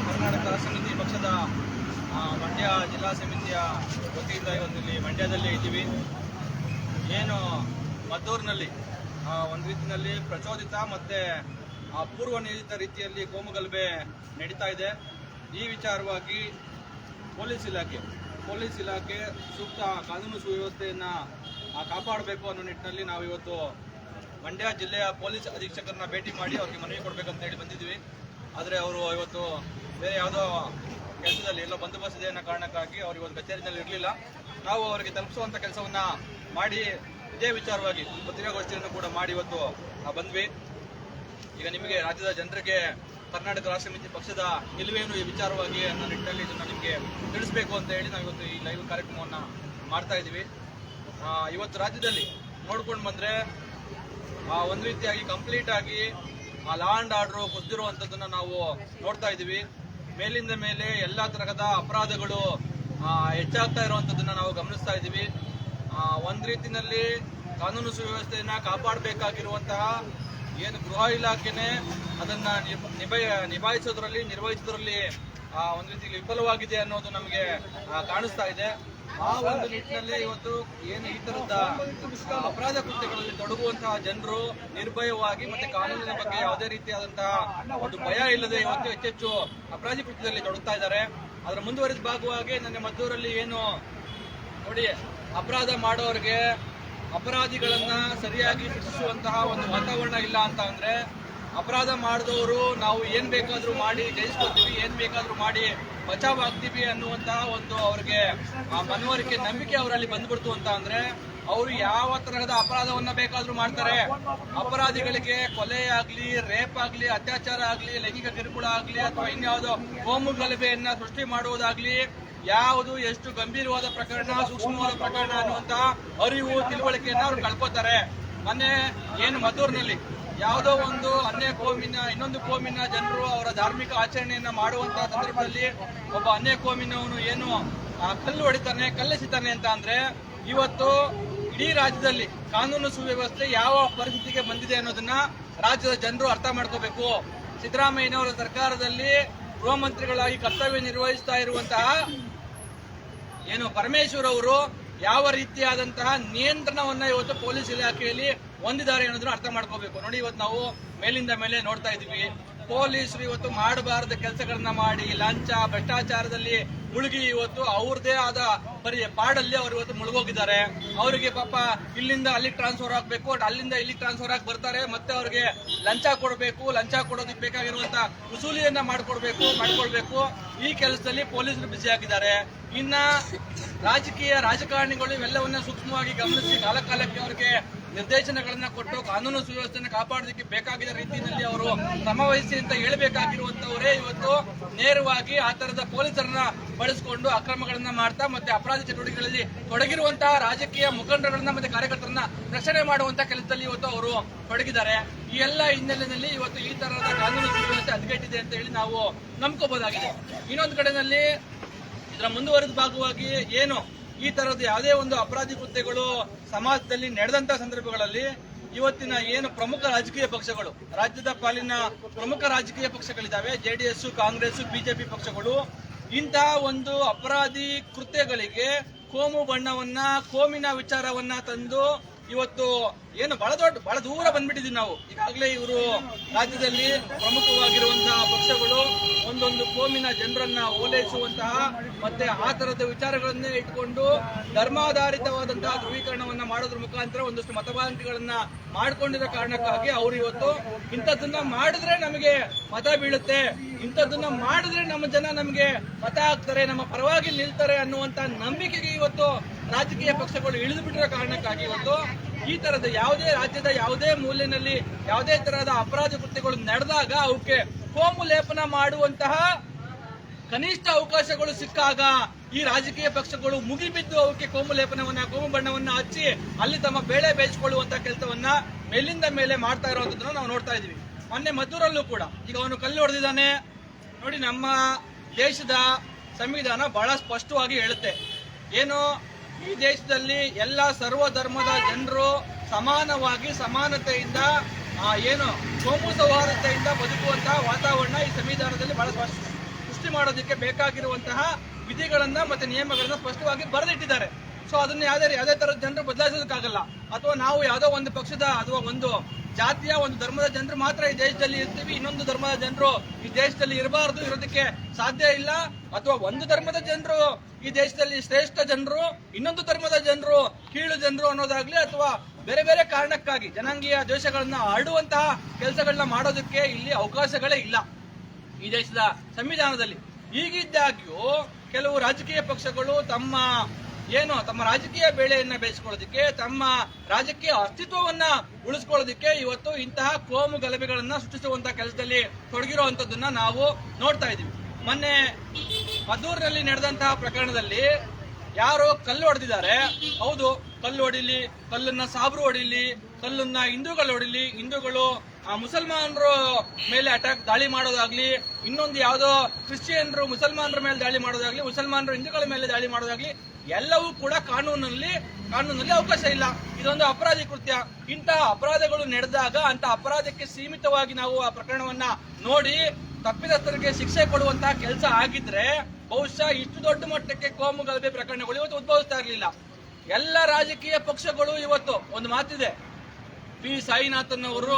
ಕರ್ನಾಟಕ ಸಮಿತಿ ಪಕ್ಷದ ಮಂಡ್ಯ ಜಿಲ್ಲಾ ಸಮಿತಿಯ ವತಿಯಿಂದ ಇವತ್ತು ಇಲ್ಲಿ ಮಂಡ್ಯದಲ್ಲಿ ಇದ್ದೀವಿ. ಏನು ಮದ್ದೂರಿನಲ್ಲಿ ಒಂದು ರೀತಿಯಲ್ಲಿ ಪ್ರಚೋದಿತ ಮತ್ತು ಪೂರ್ವ ನಿಯೋಜಿತ ರೀತಿಯಲ್ಲಿ ಕೋಮುಗಲಭೆ ನಡೀತಾ ಇದೆ. ಈ ವಿಚಾರವಾಗಿ ಪೊಲೀಸ್ ಇಲಾಖೆ ಸೂಕ್ತ ಕಾನೂನು ಸುವ್ಯವಸ್ಥೆಯನ್ನು ಕಾಪಾಡಬೇಕು ಅನ್ನೋ ನಿಟ್ಟಿನಲ್ಲಿ ನಾವು ಇವತ್ತು ಮಂಡ್ಯ ಜಿಲ್ಲೆಯ ಪೊಲೀಸ್ ಅಧೀಕ್ಷಕರನ್ನ ಭೇಟಿ ಮಾಡಿ ಅವ್ರಿಗೆ ಮನವಿ ಕೊಡಬೇಕಂತ ಹೇಳಿ ಬಂದಿದ್ವಿ. ಆದರೆ ಅವರು ಇವತ್ತು ಬೇರೆ ಯಾವುದೋ ಕೆಲಸದಲ್ಲಿ ಎಲ್ಲೋ ಬಂದೋಬಸ್ತ್ ಇದೆ ಅನ್ನೋ ಕಾರಣಕ್ಕಾಗಿ ಅವರು ಇವತ್ತು ಕಚೇರಿನಲ್ಲಿ ಇರಲಿಲ್ಲ. ನಾವು ಅವರಿಗೆ ತಲುಪಿಸುವಂಥ ಕೆಲಸವನ್ನು ಮಾಡಿ ಇದೇ ವಿಚಾರವಾಗಿ ಪತ್ರಿಕಾಗೋಷ್ಠಿಯನ್ನು ಕೂಡ ಮಾಡಿ ಇವತ್ತು ಬಂದ್ವಿ. ಈಗ ನಿಮಗೆ ರಾಜ್ಯದ ಜನರಿಗೆ ಕರ್ನಾಟಕ ರಾಷ್ಟ್ರ ಸಮಿತಿ ಪಕ್ಷದ ನಿಲುವೇನು ಈ ವಿಚಾರವಾಗಿ ಅನ್ನೋ ನಿಟ್ಟಿನಲ್ಲಿ ಇದನ್ನು ನಿಮಗೆ ತಿಳಿಸಬೇಕು ಅಂತ ಹೇಳಿ ನಾವು ಇವತ್ತು ಈ ಲೈವ್ ಕಾರ್ಯಕ್ರಮವನ್ನು ಮಾಡ್ತಾ ಇದ್ದೀವಿ. ಇವತ್ತು ರಾಜ್ಯದಲ್ಲಿ ನೋಡ್ಕೊಂಡು ಬಂದರೆ ಒಂದು ರೀತಿಯಾಗಿ ಕಂಪ್ಲೀಟ್ ಆಗಿ ಲಾ ಆ್ಯಂಡ್ ಆರ್ಡರ್ ಕುಸಿದಿರುವಂಥದ್ದನ್ನು ನಾವು ನೋಡ್ತಾ ಇದ್ದೀವಿ. ಮೇಲಿಂದ ಮೇಲೆ ಎಲ್ಲ ತರಹದ ಅಪರಾಧಗಳು ಹೆಚ್ಚಾಗ್ತಾ ಇರುವಂಥದ್ದನ್ನು ನಾವು ಗಮನಿಸ್ತಾ ಇದ್ದೀವಿ. ಒಂದು ರೀತಿಯಲ್ಲಿ ಕಾನೂನು ಸುವ್ಯವಸ್ಥೆಯನ್ನು ಕಾಪಾಡಬೇಕಾಗಿರುವಂತಹ ಏನು ಗೃಹ ಇಲಾಖೆನೇ ಅದನ್ನು ನಿರ್ವಹಿಸೋದ್ರಲ್ಲಿ ಒಂದು ರೀತಿಯಲ್ಲಿ ವಿಫಲವಾಗಿದೆ ಅನ್ನೋದು ನಮಗೆ ಕಾಣಿಸ್ತಾ ಇದೆ. ಆ ಒಂದು ನಿಟ್ಟಿನಲ್ಲಿ ಇವತ್ತು ಏನು ಈ ತರದ ಅಪರಾಧ ಕೃತ್ಯಗಳಲ್ಲಿ ತೊಡಗುವಂತಹ ಜನರು ನಿರ್ಭಯವಾಗಿ ಮತ್ತೆ ಕಾನೂನಿನ ಬಗ್ಗೆ ಯಾವುದೇ ರೀತಿಯಾದಂತಹ ಒಂದು ಭಯ ಇಲ್ಲದೆ ಇವತ್ತು ಹೆಚ್ಚೆಚ್ಚು ಅಪರಾಧ ಕೃತ್ಯದಲ್ಲಿ ತೊಡಗ್ತಾ ಇದ್ದಾರೆ. ಅದರ ಮುಂದುವರಿದ ಭಾಗವಾಗಿ ನನ್ನ ಮದ್ದೂರಲ್ಲಿ ಏನು ನೋಡಿ, ಅಪರಾಧ ಮಾಡೋರಿಗೆ ಅಪರಾಧಿಗಳನ್ನ ಸರಿಯಾಗಿ ಶಿಕ್ಷಿಸುವಂತಹ ಒಂದು ವಾತಾವರಣ ಇಲ್ಲ ಅಂತ ಅಂದ್ರೆ, ಅಪರಾಧ ಮಾಡಿದವರು ನಾವು ಏನ್ ಬೇಕಾದ್ರೂ ಮಾಡಿ ಜಯಿಸ್ಕೊತೀವಿ, ಏನ್ ಬೇಕಾದ್ರೂ ಮಾಡಿ ಬಚಾವ್ ಆಗ್ತೀವಿ ಅನ್ನುವಂತಹ ಒಂದು ಅವ್ರಿಗೆ ಮನವರಿಕೆ ನಂಬಿಕೆ ಅವರಲ್ಲಿ ಬಂದ್ಬಿಡ್ತು ಅಂತ ಅಂದ್ರೆ ಅವರು ಯಾವ ತರಹದ ಅಪರಾಧವನ್ನ ಬೇಕಾದ್ರೂ ಮಾಡ್ತಾರೆ. ಅಪರಾಧಿಗಳಿಗೆ ಕೊಲೆ ಆಗ್ಲಿ, ರೇಪ್ ಆಗ್ಲಿ, ಅತ್ಯಾಚಾರ ಆಗ್ಲಿ, ಲೈಂಗಿಕ ಕಿರುಕುಳ ಆಗ್ಲಿ ಅಥವಾ ಇನ್ಯಾವುದೋ ಕೋಮು ಗಲಭೆಯನ್ನ ಸೃಷ್ಟಿ ಮಾಡುವುದಾಗ್ಲಿ, ಯಾವುದು ಎಷ್ಟು ಗಂಭೀರವಾದ ಪ್ರಕರಣ, ಸೂಕ್ಷ್ಮವಾದ ಪ್ರಕರಣ ಅನ್ನುವಂತಹ ಅರಿವು ತಿಳುವಳಿಕೆಯನ್ನ ಅವ್ರು ಕಳ್ಕೊತಾರೆ. ಮೊನ್ನೆ ಏನು ಮದ್ದೂರಿನಲ್ಲಿ ಯಾವುದೋ ಒಂದು ಅನ್ಯ ಕೋಮಿನ ಇನ್ನೊಂದು ಕೋಮಿನ ಜನರು ಅವರ ಧಾರ್ಮಿಕ ಆಚರಣೆಯನ್ನ ಮಾಡುವಂತಹ ಸಂದರ್ಭದಲ್ಲಿ ಒಬ್ಬ ಅನ್ಯ ಕೋಮಿನವನು ಏನು ಕಲ್ಲು ಹೊಡಿತಾನೆ, ಕಲ್ಲೆಸಿತಾನೆ ಅಂತ ಅಂದ್ರೆ ಇವತ್ತು ಇಡೀ ರಾಜ್ಯದಲ್ಲಿ ಕಾನೂನು ಸುವ್ಯವಸ್ಥೆ ಯಾವ ಪರಿಸ್ಥಿತಿಗೆ ಬಂದಿದೆ ಅನ್ನೋದನ್ನ ರಾಜ್ಯದ ಜನರು ಅರ್ಥ ಮಾಡ್ಕೋಬೇಕು. ಸಿದ್ದರಾಮಯ್ಯನವರ ಸರ್ಕಾರದಲ್ಲಿ ಗೃಹ ಮಂತ್ರಿಗಳಾಗಿ ಕರ್ತವ್ಯ ನಿರ್ವಹಿಸ್ತಾ ಇರುವಂತಹ ಏನು ಪರಮೇಶ್ವರ್ ಅವರು ಯಾವ ರೀತಿಯಾದಂತಹ ನಿಯಂತ್ರಣವನ್ನ ಇವತ್ತು ಪೊಲೀಸ್ ಇಲಾಖೆಯಲ್ಲಿ ಹೊಂದಿದ್ದಾರೆ ಅನ್ನೋದನ್ನ ಅರ್ಥ ಮಾಡ್ಕೋಬೇಕು. ನೋಡಿ, ಇವತ್ತು ನಾವು ಮೇಲಿಂದ ಮೇಲೆ ನೋಡ್ತಾ ಇದೀವಿ, ಪೊಲೀಸರು ಇವತ್ತು ಮಾಡಬಾರದ ಕೆಲಸಗಳನ್ನ ಮಾಡಿ ಲಂಚ ಭ್ರಷ್ಟಾಚಾರದಲ್ಲಿ ಮುಳುಗಿ ಇವತ್ತು ಅವ್ರದೇ ಆದ ಪಾಡಲ್ಲಿ ಅವರು ಇವತ್ತು ಮುಳುಗೋಗಿದ್ದಾರೆ. ಅವರಿಗೆ ಪಾಪ ಇಲ್ಲಿಂದ ಅಲ್ಲಿಗೆ ಟ್ರಾನ್ಸ್ಫರ್ ಆಗ್ಬೇಕು, ಅಲ್ಲಿಂದ ಇಲ್ಲಿಗೆ ಟ್ರಾನ್ಸ್ಫರ್ ಆಗಿ ಬರ್ತಾರೆ, ಮತ್ತೆ ಅವ್ರಿಗೆ ಲಂಚ ಕೊಡಬೇಕು, ಲಂಚ ಕೊಡೋದಕ್ಕೆ ಬೇಕಾಗಿರುವಂತ ವಸೂಲಿಯನ್ನ ಮಾಡ್ಕೊಳ್ಬೇಕು. ಈ ಕೆಲಸದಲ್ಲಿ ಪೊಲೀಸರು ಬ್ಯುಸಿ ಆಗಿದ್ದಾರೆ. ಇನ್ನ ರಾಜಕಾರಣಿಗಳು ಇವೆಲ್ಲವನ್ನ ಸೂಕ್ಷ್ಮವಾಗಿ ಗಮನಿಸಿ ಕಾಲಕ್ಕೆ ಅವರಿಗೆ ನಿರ್ದೇಶನಗಳನ್ನ ಕೊಟ್ಟು ಕಾನೂನು ಸುವ್ಯವಸ್ಥೆಯನ್ನು ಕಾಪಾಡೋದಕ್ಕೆ ಬೇಕಾಗಿದ್ದ ರೀತಿಯಲ್ಲಿ ಅವರು ಕ್ರಮವಹಿಸಿ ಅಂತ ಹೇಳಬೇಕಾಗಿರುವಂತವರೇ ಇವತ್ತು ನೇರವಾಗಿ ಆ ತರದ ಪೊಲೀಸರನ್ನ ಬಳಸಿಕೊಂಡು ಅಕ್ರಮಗಳನ್ನ ಮಾಡ್ತಾ ಮತ್ತೆ ಅಪರಾಧ ಚಟುವಟಿಕೆಗಳಲ್ಲಿ ತೊಡಗಿರುವಂತಹ ರಾಜಕೀಯ ಮುಖಂಡರನ್ನ ಮತ್ತೆ ಕಾರ್ಯಕರ್ತರನ್ನ ರಕ್ಷಣೆ ಮಾಡುವಂತಹ ಕೆಲಸದಲ್ಲಿ ಇವತ್ತು ಅವರು ತೊಡಗಿದ್ದಾರೆ. ಈ ಎಲ್ಲ ಹಿನ್ನೆಲೆಯಲ್ಲಿ ಇವತ್ತು ಈ ತರಹದ ಕಾನೂನು ಸುವ್ಯವಸ್ಥೆ ಹದಗೆಟ್ಟಿದೆ ಅಂತ ಹೇಳಿ ನಾವು ನಂಬ್ಕೋಬಹುದಾಗಿದೆ. ಇನ್ನೊಂದು ಕಡೆನಲ್ಲಿ ಇದರ ಮುಂದುವರೆದ ಭಾಗವಾಗಿ ಏನು ಈ ತರಹದ ಯಾವುದೇ ಒಂದು ಅಪರಾಧಿ ಕೃತ್ಯಗಳು ಸಮಾಜದಲ್ಲಿ ನಡೆದಂತಹ ಸಂದರ್ಭಗಳಲ್ಲಿ ಇವತ್ತಿನ ಏನು ಪ್ರಮುಖ ರಾಜಕೀಯ ಪಕ್ಷಗಳು, ರಾಜ್ಯದ ಪಾಲಿನ ಪ್ರಮುಖ ರಾಜಕೀಯ ಪಕ್ಷಗಳಿದ್ದಾವೆ, ಜೆಡಿಎಸ್, ಕಾಂಗ್ರೆಸ್, ಬಿಜೆಪಿ ಪಕ್ಷಗಳು, ಇಂತಹ ಒಂದು ಅಪರಾಧಿ ಕೃತ್ಯಗಳಿಗೆ ಕೋಮು ಬಣ್ಣವನ್ನ, ಕೋಮಿನ ವಿಚಾರವನ್ನ ತಂದು ಇವತ್ತು ಏನು ಬಹಳ ದೂರ ಬಂದ್ಬಿಟ್ಟಿದ್ದೀವಿ ನಾವು. ಈಗಾಗಲೇ ಇವರು ರಾಜ್ಯದಲ್ಲಿ ಪ್ರಮುಖವಾಗಿರುವಂತಹ ಪಕ್ಷಗಳು ಒಂದೊಂದು ಕೋಮಿನ ಜನರನ್ನ ಓಲೈಸುವಂತಹ ಮತ್ತೆ ಆ ತರದ ವಿಚಾರಗಳನ್ನೇ ಇಟ್ಕೊಂಡು ಧರ್ಮಾಧಾರಿತವಾದಂತಹ ಧ್ರುವೀಕರಣವನ್ನ ಮಾಡೋದ್ರ ಮುಖಾಂತರ ಒಂದಷ್ಟು ಮತಬಾಂಕಿಗಳನ್ನ ಮಾಡ್ಕೊಂಡಿರೋ ಕಾರಣಕ್ಕಾಗಿ ಅವರು ಇವತ್ತು ಇಂಥದ್ದನ್ನ ಮಾಡಿದ್ರೆ ನಮಗೆ ಮತ ಬೀಳುತ್ತೆ, ಇಂಥದ್ದನ್ನ ಮಾಡಿದ್ರೆ ನಮ್ಮ ಜನ ನಮಗೆ ಮತ ಹಾಕ್ತಾರೆ, ನಮ್ಮ ಪರವಾಗಿ ನಿಲ್ತಾರೆ ಅನ್ನುವಂತ ನಂಬಿಕೆಗೆ ಇವತ್ತು ರಾಜಕೀಯ ಪಕ್ಷಗಳು ಇಳಿದು ಬಿಟ್ಟಿರೋ ಕಾರಣಕ್ಕಾಗಿ ಇವತ್ತು ಈ ತರದ ಯಾವುದೇ ರಾಜ್ಯದ ಯಾವುದೇ ಮೂಲೆಯಲ್ಲಿ ಯಾವುದೇ ತರಹದ ಅಪರಾಧ ಕೃತ್ಯಗಳು ನಡೆದಾಗ ಅವಕ್ಕೆ ಕೋಮು ಲೇಪನ ಮಾಡುವಂತಹ ಕನಿಷ್ಠ ಅವಕಾಶಗಳು ಸಿಕ್ಕಾಗ ಈ ರಾಜಕೀಯ ಪಕ್ಷಗಳು ಮುಗಿಬಿದ್ದು ಅವಕ್ಕೆ ಕೋಮು ಲೇಪನವನ್ನ, ಕೋಮು ಬಣ್ಣವನ್ನ ಹಚ್ಚಿ ಅಲ್ಲಿ ತಮ್ಮ ಬೇಳೆ ಬೇಯಿಸಿಕೊಳ್ಳುವಂತಹ ಕೆಲಸವನ್ನ ಮೇಲಿಂದ ಮೇಲೆ ಮಾಡ್ತಾ ಇರುವಂತದನ್ನ ನಾವು ನೋಡ್ತಾ ಇದೀವಿ. ಮೊನ್ನೆ ಮದ್ದೂರಲ್ಲೂ ಕೂಡ ಈಗ ಅವನು ಕಲ್ಲು ಹೊಡೆದಿದ್ದಾನೆ. ನೋಡಿ, ನಮ್ಮ ದೇಶದ ಸಂವಿಧಾನ ಬಹಳ ಸ್ಪಷ್ಟವಾಗಿ ಹೇಳುತ್ತೆ, ಏನು ಈ ದೇಶದಲ್ಲಿ ಎಲ್ಲ ಸರ್ವ ಧರ್ಮದ ಜನರು ಸಮಾನವಾಗಿ ಸಮಾನತೆಯಿಂದ ಏನು ಕೋಮು ಸೌಹಾರ್ದತೆಯಿಂದ ಬದುಕುವಂತಹ ವಾತಾವರಣ ಈ ಸಂವಿಧಾನದಲ್ಲಿ ಬಹಳ ಸೃಷ್ಟಿ ಮಾಡೋದಕ್ಕೆ ಬೇಕಾಗಿರುವಂತಹ ವಿಧಿಗಳನ್ನ ಮತ್ತೆ ನಿಯಮಗಳನ್ನ ಸ್ಪಷ್ಟವಾಗಿ ಬರೆದಿಟ್ಟಿದ್ದಾರೆ. ಸೊ ಅದನ್ನ ಯಾವುದೇ ತರದ ಜನರು ಬದಲಾಯಿಸೋದಕ್ಕಾಗಲ್ಲ. ಅಥವಾ ನಾವು ಯಾವುದೋ ಒಂದು ಪಕ್ಷದ ಅಥವಾ ಒಂದು ಜಾತಿಯ ಒಂದು ಧರ್ಮದ ಜನರು ಮಾತ್ರ ಈ ದೇಶದಲ್ಲಿ ಇರ್ತೀವಿ, ಇನ್ನೊಂದು ಧರ್ಮದ ಜನರು ಈ ದೇಶದಲ್ಲಿ ಇರಬಾರದು, ಇರೋದಕ್ಕೆ ಸಾಧ್ಯ ಇಲ್ಲ. ಅಥವಾ ಒಂದು ಧರ್ಮದ ಜನರು ಈ ದೇಶದಲ್ಲಿ ಶ್ರೇಷ್ಠ ಜನರು, ಇನ್ನೊಂದು ಧರ್ಮದ ಜನರು ಕೀಳು ಜನರು ಅನ್ನೋದಾಗ್ಲಿ, ಅಥವಾ ಬೇರೆ ಬೇರೆ ಕಾರಣಕ್ಕಾಗಿ ಜನಾಂಗೀಯ ದ್ವೇಷಗಳನ್ನ ಹರಡುವಂತಹ ಕೆಲಸಗಳನ್ನ ಮಾಡೋದಕ್ಕೆ ಇಲ್ಲಿ ಅವಕಾಶಗಳೇ ಇಲ್ಲ ಈ ದೇಶದ ಸಂವಿಧಾನದಲ್ಲಿ. ಹೀಗಿದ್ದಾಗ್ಯೂ ಕೆಲವು ರಾಜಕೀಯ ಪಕ್ಷಗಳು ತಮ್ಮ ರಾಜಕೀಯ ಬೇಳೆಯನ್ನ ಬೇಯಿಸ್ಕೊಳ್ಳೋದಕ್ಕೆ, ತಮ್ಮ ರಾಜಕೀಯ ಅಸ್ತಿತ್ವವನ್ನ ಉಳಿಸ್ಕೊಳ್ಳೋದಕ್ಕೆ ಇವತ್ತು ಇಂತಹ ಕೋಮು ಗಲಭೆಗಳನ್ನ ಸೃಷ್ಟಿಸುವಂತಹ ಕೆಲಸದಲ್ಲಿ ತೊಡಗಿರುವಂತದ್ದನ್ನ ನಾವು ನೋಡ್ತಾ ಇದೀವಿ. ಮೊನ್ನೆ ಮದ್ದೂರಿನಲ್ಲಿ ನಡೆದಂತಹ ಪ್ರಕರಣದಲ್ಲಿ ಯಾರೋ ಕಲ್ಲು ಹೊಡೆದಿದ್ದಾರೆ. ಹೌದು, ಕಲ್ಲು ಹೊಡಿಲಿ, ಕಲ್ಲನ್ನ ಸಾಬ್ರು ಹೊಡಿಲಿ, ಕಲ್ಲನ್ನ ಹಿಂದೂಗಳು ಹೊಡಿಲಿ, ಹಿಂದೂಗಳು ಮುಸಲ್ಮಾನರ ಮೇಲೆ ದಾಳಿ ಮಾಡೋದಾಗ್ಲಿ, ಇನ್ನೊಂದು ಯಾವುದೋ ಕ್ರಿಶ್ಚಿಯನ್ರು ಮುಸಲ್ಮಾನರ ಮೇಲೆ ದಾಳಿ ಮಾಡೋದಾಗ್ಲಿ, ಮುಸಲ್ಮಾನರು ಹಿಂದೂಗಳ ಮೇಲೆ ದಾಳಿ ಮಾಡೋದಾಗ್ಲಿ, ಎಲ್ಲವೂ ಕೂಡ ಕಾನೂನಲ್ಲಿ ಅವಕಾಶ ಇಲ್ಲ. ಇದೊಂದು ಅಪರಾಧಿ ಕೃತ್ಯ. ಇಂತಹ ಅಪರಾಧಗಳು ನಡೆದಾಗ ಅಂತ ಅಪರಾಧಕ್ಕೆ ಸೀಮಿತವಾಗಿ ನಾವು ಆ ಪ್ರಕರಣವನ್ನ ನೋಡಿ ತಪ್ಪಿತಸ್ಥರಿಗೆ ಶಿಕ್ಷೆ ಕೊಡುವಂತಹ ಕೆಲಸ ಆಗಿದ್ರೆ ಬಹುಶಃ ಇಷ್ಟು ದೊಡ್ಡ ಮಟ್ಟಕ್ಕೆ ಕೋಮು ಗಲಭೆ ಪ್ರಕರಣಗಳು ಇವತ್ತು ಉದ್ಭವಿಸ್ತಾ ಇರಲಿಲ್ಲ. ಎಲ್ಲ ರಾಜಕೀಯ ಪಕ್ಷಗಳು ಇವತ್ತು ಒಂದು ಮಾತಿದೆ, ಪಿ ಸಾಯಿನಾಥನ್ ಅವರು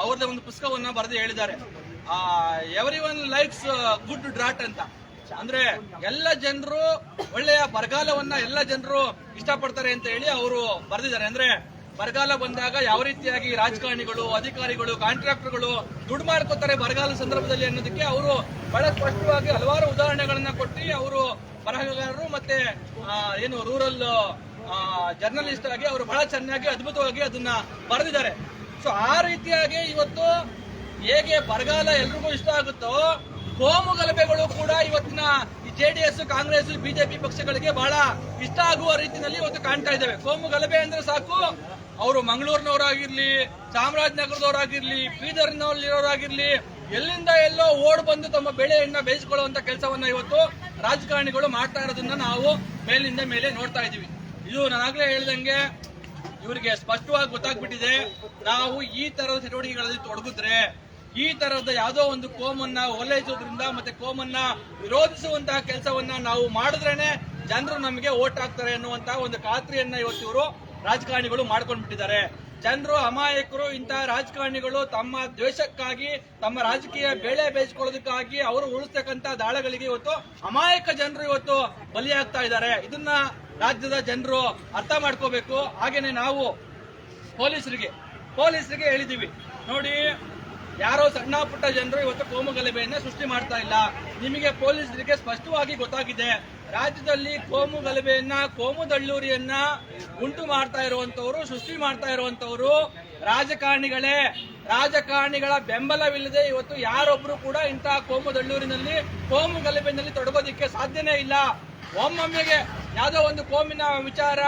ಅವ್ರದೇ ಒಂದು ಪುಸ್ತಕವನ್ನ ಬರೆದು ಹೇಳಿದ್ದಾರೆ, every one likes good drought ಅಂತ. ಅಂದ್ರೆ ಎಲ್ಲ ಜನರು ಒಳ್ಳೆಯ ಬರಗಾಲವನ್ನ ಎಲ್ಲ ಜನರು ಇಷ್ಟಪಡ್ತಾರೆ ಅಂತ ಹೇಳಿ ಅವರು ಬರೆದಿದ್ದಾರೆ. ಅಂದ್ರೆ ಬರಗಾಲ ಬಂದಾಗ ಯಾವ ರೀತಿಯಾಗಿ ರಾಜಕಾರಣಿಗಳು, ಅಧಿಕಾರಿಗಳು, ಕಾಂಟ್ರಾಕ್ಟರ್ಗಳು ದುಡ್ಡು ಮಾಡ್ಕೋತಾರೆ ಬರಗಾಲ ಸಂದರ್ಭದಲ್ಲಿ ಅನ್ನೋದಕ್ಕೆ ಅವರು ಬಹಳ ಸ್ಪಷ್ಟವಾಗಿ ಹಲವಾರು ಉದಾಹರಣೆಗಳನ್ನ ಕೊಟ್ಟು ಅವರು ಬರಹಗಾರರು ಮತ್ತೆ ರೂರಲ್ ಜರ್ನಲಿಸ್ಟ್ ಆಗಿ ಅವರು ಬಹಳ ಚೆನ್ನಾಗಿ ಅದ್ಭುತವಾಗಿ ಅದನ್ನ ಬರೆದಿದ್ದಾರೆ. ಸೊ ಆ ರೀತಿಯಾಗಿ ಇವತ್ತು ಹೇಗೆ ಬರಗಾಲ ಎಲ್ರಿಗೂ ಇಷ್ಟ ಆಗುತ್ತೋ, ಕೋಮು ಗಲಭೆಗಳು ಕೂಡ ಇವತ್ತಿನ ಜೆಡಿಎಸ್, ಕಾಂಗ್ರೆಸ್, ಬಿಜೆಪಿ ಪಕ್ಷಗಳಿಗೆ ಬಹಳ ಇಷ್ಟ ಆಗುವ ರೀತಿಯಲ್ಲಿ ಇವತ್ತು ಕಾಣ್ತಾ ಇದ್ದೇವೆ. ಕೋಮು ಗಲಭೆ ಅಂದ್ರೆ ಸಾಕು, ಅವರು ಮಂಗಳೂರಿನವರಾಗಿರ್ಲಿ, ಚಾಮರಾಜನಗರದವರಾಗಿರ್ಲಿ, ಬೀದರ್ನಲ್ಲಿರೋರಾಗಿರ್ಲಿ, ಎಲ್ಲಿಂದ ಎಲ್ಲೋ ಓಡ್ ಬಂದು ತಮ್ಮ ಬೆಳೆಯನ್ನ ಬೇಯಿಸಿಕೊಳ್ಳುವಂತ ಕೆಲಸವನ್ನ ಇವತ್ತು ರಾಜಕಾರಣಿಗಳು ಮಾಡ್ತಾ ಇರೋದನ್ನ ನಾವು ಮೇಲಿಂದ ಮೇಲೆ ನೋಡ್ತಾ ಇದೀವಿ. ಇದು ನಾನಾಗ್ಲೇ ಹೇಳ್ದಂಗೆ ಇವರಿಗೆ ಸ್ಪಷ್ಟವಾಗಿ ಗೊತ್ತಾಗ್ಬಿಟ್ಟಿದೆ, ನಾವು ಈ ತರದ ಚಟುವಟಿಕೆಗಳಲ್ಲಿ ತೊಡಗಿದ್ರೆ, ಈ ತರದ ಯಾವುದೋ ಒಂದು ಕೋಮನ್ನ ಓಲೈಸೋದ್ರಿಂದ ಮತ್ತೆ ಕೋಮನ್ನ ವಿರೋಧಿಸುವಂತಹ ಕೆಲಸವನ್ನ ನಾವು ಮಾಡಿದ್ರೇನೆ ಜನರು ನಮಗೆ ಓಟ್ ಹಾಕ್ತಾರೆ ಅನ್ನುವಂತಹ ಒಂದು ಖಾತ್ರಿಯನ್ನ ಇವತ್ತು ಇವರು ರಾಜಕಾರಣಿಗಳು ಮಾಡ್ಕೊಂಡ್ಬಿಟ್ಟಿದ್ದಾರೆ. ಜನರು ಅಮಾಯಕರು. ಇಂತಹ ರಾಜಕಾರಣಿಗಳು ತಮ್ಮ ದ್ವೇಷಕ್ಕಾಗಿ, ತಮ್ಮ ರಾಜಕೀಯ ಬೇಳೆ ಬೇಯಿಸಿಕೊಳ್ಳೋದಕ್ಕಾಗಿ ಅವರು ಉಳಿಸ್ತಕ್ಕಂತ ದಾಳಗಳಿಗೆ ಇವತ್ತು ಅಮಾಯಕ ಜನರು ಇವತ್ತು ಬಲಿಯಾಗ್ತಾ ಇದ್ದಾರೆ. ಇದನ್ನ ರಾಜ್ಯದ ಜನರು ಅರ್ಥ ಮಾಡ್ಕೋಬೇಕು. ಹಾಗೇನೆ ನಾವು ಪೊಲೀಸರಿಗೆ ಹೇಳಿದೀವಿ, ನೋಡಿ, ಯಾರೋ ಸಣ್ಣ ಪುಟ್ಟ ಜನರು ಇವತ್ತು ಕೋಮು ಗಲಭೆಯನ್ನ ಸೃಷ್ಟಿ ಮಾಡ್ತಾ ಇಲ್ಲ. ನಿಮಗೆ ಪೊಲೀಸರಿಗೆ ಸ್ಪಷ್ಟವಾಗಿ ಗೊತ್ತಾಗಿದೆ, ರಾಜ್ಯದಲ್ಲಿ ಕೋಮು ಗಲಭೆಯನ್ನ, ಕೋಮು ದಳ್ಳೂರಿಯನ್ನ ಉಂಟು ಮಾಡ್ತಾ ಇರುವಂತವರು, ಸೃಷ್ಟಿ ಮಾಡ್ತಾ ಇರುವಂತವರು ರಾಜಕಾರಣಿಗಳೇ. ರಾಜಕಾರಣಿಗಳ ಬೆಂಬಲವಿಲ್ಲದೆ ಇವತ್ತು ಯಾರೊಬ್ರು ಕೂಡ ಇಂತಹ ಕೋಮು ದಳ್ಳೂರಿನಲ್ಲಿ, ಕೋಮು ಗಲಭೆಯಲ್ಲಿ ತೊಡಗೋದಿಕ್ಕೆ ಸಾಧ್ಯನೇ ಇಲ್ಲ. ಒಮ್ಮೊಮ್ಮೆಗೆ ಯಾವುದೋ ಒಂದು ಕೋಮಿನ ವಿಚಾರ,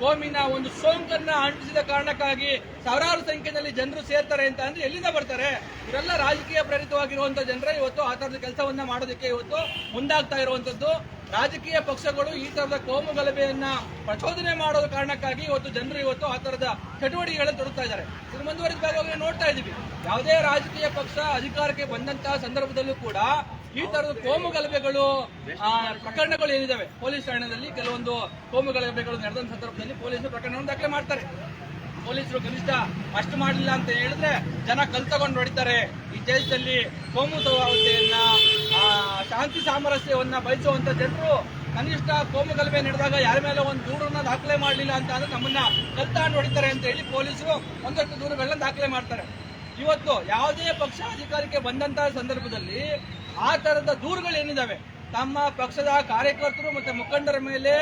ಕೋಮಿನ ಒಂದು ಸೋಂಕನ್ನ ಅಂಟಿಸಿದ ಕಾರಣಕ್ಕಾಗಿ ಸಾವಿರಾರು ಸಂಖ್ಯೆಯಲ್ಲಿ ಜನರು ಸೇರ್ತಾರೆ ಅಂತ ಅಂದ್ರೆ ಎಲ್ಲಿಂದ ಬರ್ತಾರೆ? ಇವರೆಲ್ಲ ರಾಜಕೀಯ ಪ್ರೇರಿತವಾಗಿರುವಂತಹ ಜನರೇ ಇವತ್ತು ಆ ತರದ ಕೆಲಸವನ್ನ ಮಾಡೋದಕ್ಕೆ ಇವತ್ತು ಮುಂದಾಗ್ತಾ ಇರುವಂತದ್ದು. ರಾಜಕೀಯ ಪಕ್ಷಗಳು ಈ ತರದ ಕೋಮು ಗಲಭೆಯನ್ನ ಪ್ರಚೋದನೆ ಮಾಡೋದ ಕಾರಣಕ್ಕಾಗಿ ಇವತ್ತು ಜನರು ಇವತ್ತು ಆ ತರದ ಚಟುವಟಿಕೆಗಳಲ್ಲಿ ತೊಡಗ್ತಾ ಇದ್ದಾರೆ. ಇದು ಮುಂದುವರಿದ ಭಾಗವಾಗಿ ನೋಡ್ತಾ ಇದೀವಿ. ಯಾವುದೇ ರಾಜಕೀಯ ಪಕ್ಷ ಅಧಿಕಾರಕ್ಕೆ ಬಂದಂತಹ ಸಂದರ್ಭದಲ್ಲೂ ಕೂಡ ಈ ತರದ ಕೋಮು ಗಲಭೆಗಳು ಪ್ರಕರಣಗಳು ಏನಿದಾವೆ ಪೊಲೀಸ್ ಠಾಣೆಯಲ್ಲಿ, ಕೆಲವೊಂದು ಕೋಮು ಗಲಭೆಗಳು ನಡೆದ ಸಂದರ್ಭದಲ್ಲಿ ಪೊಲೀಸರು ಪ್ರಕರಣವನ್ನು ದಾಖಲೆ ಮಾಡ್ತಾರೆ. ಪೊಲೀಸರು ಕನಿಷ್ಠ ಅಷ್ಟು ಮಾಡಲಿಲ್ಲ ಅಂತ ಹೇಳಿದ್ರೆ ಜನ ಕಲ್ ತಗೊಂಡು ಹೊಡಿತಾರೆ. ಈ ದೇಶದಲ್ಲಿ ಕೋಮು ಸೌಹಾರ್ದತೆಯನ್ನ, ಶಾಂತಿ ಸಾಮರಸ್ಯವನ್ನ ಬಯಸುವಂತ ಜನರು ಕನಿಷ್ಠ ಕೋಮು ಗಲಭೆ ನಡೆದಾಗ ಯಾರ ಮೇಲೆ ಒಂದು ದೂರನ್ನ ದಾಖಲೆ ಮಾಡಲಿಲ್ಲ ಅಂತ ಅಂದ್ರೆ ನಮ್ಮನ್ನ ಕಲ್ ತಗೊಂಡು ಹೊಡಿತಾರೆ ಅಂತ ಹೇಳಿ ಪೊಲೀಸರು ಒಂದಷ್ಟು ದೂರುಗಳನ್ನ ದಾಖಲೆ ಮಾಡ್ತಾರೆ. ಇವತ್ತು ಯಾವುದೇ ಪಕ್ಷ ಅಧಿಕಾರಕ್ಕೆ ಬಂದಂತಹ ಸಂದರ್ಭದಲ್ಲಿ ಆ ತರದ ದೂರುಗಳೇನಿದಾವೆ, ತಮ್ಮ ಪಕ್ಷದ ಕಾರ್ಯಕರ್ತರು ಮತ್ತೆ ಮುಖಂಡರ ಮೇಲೆ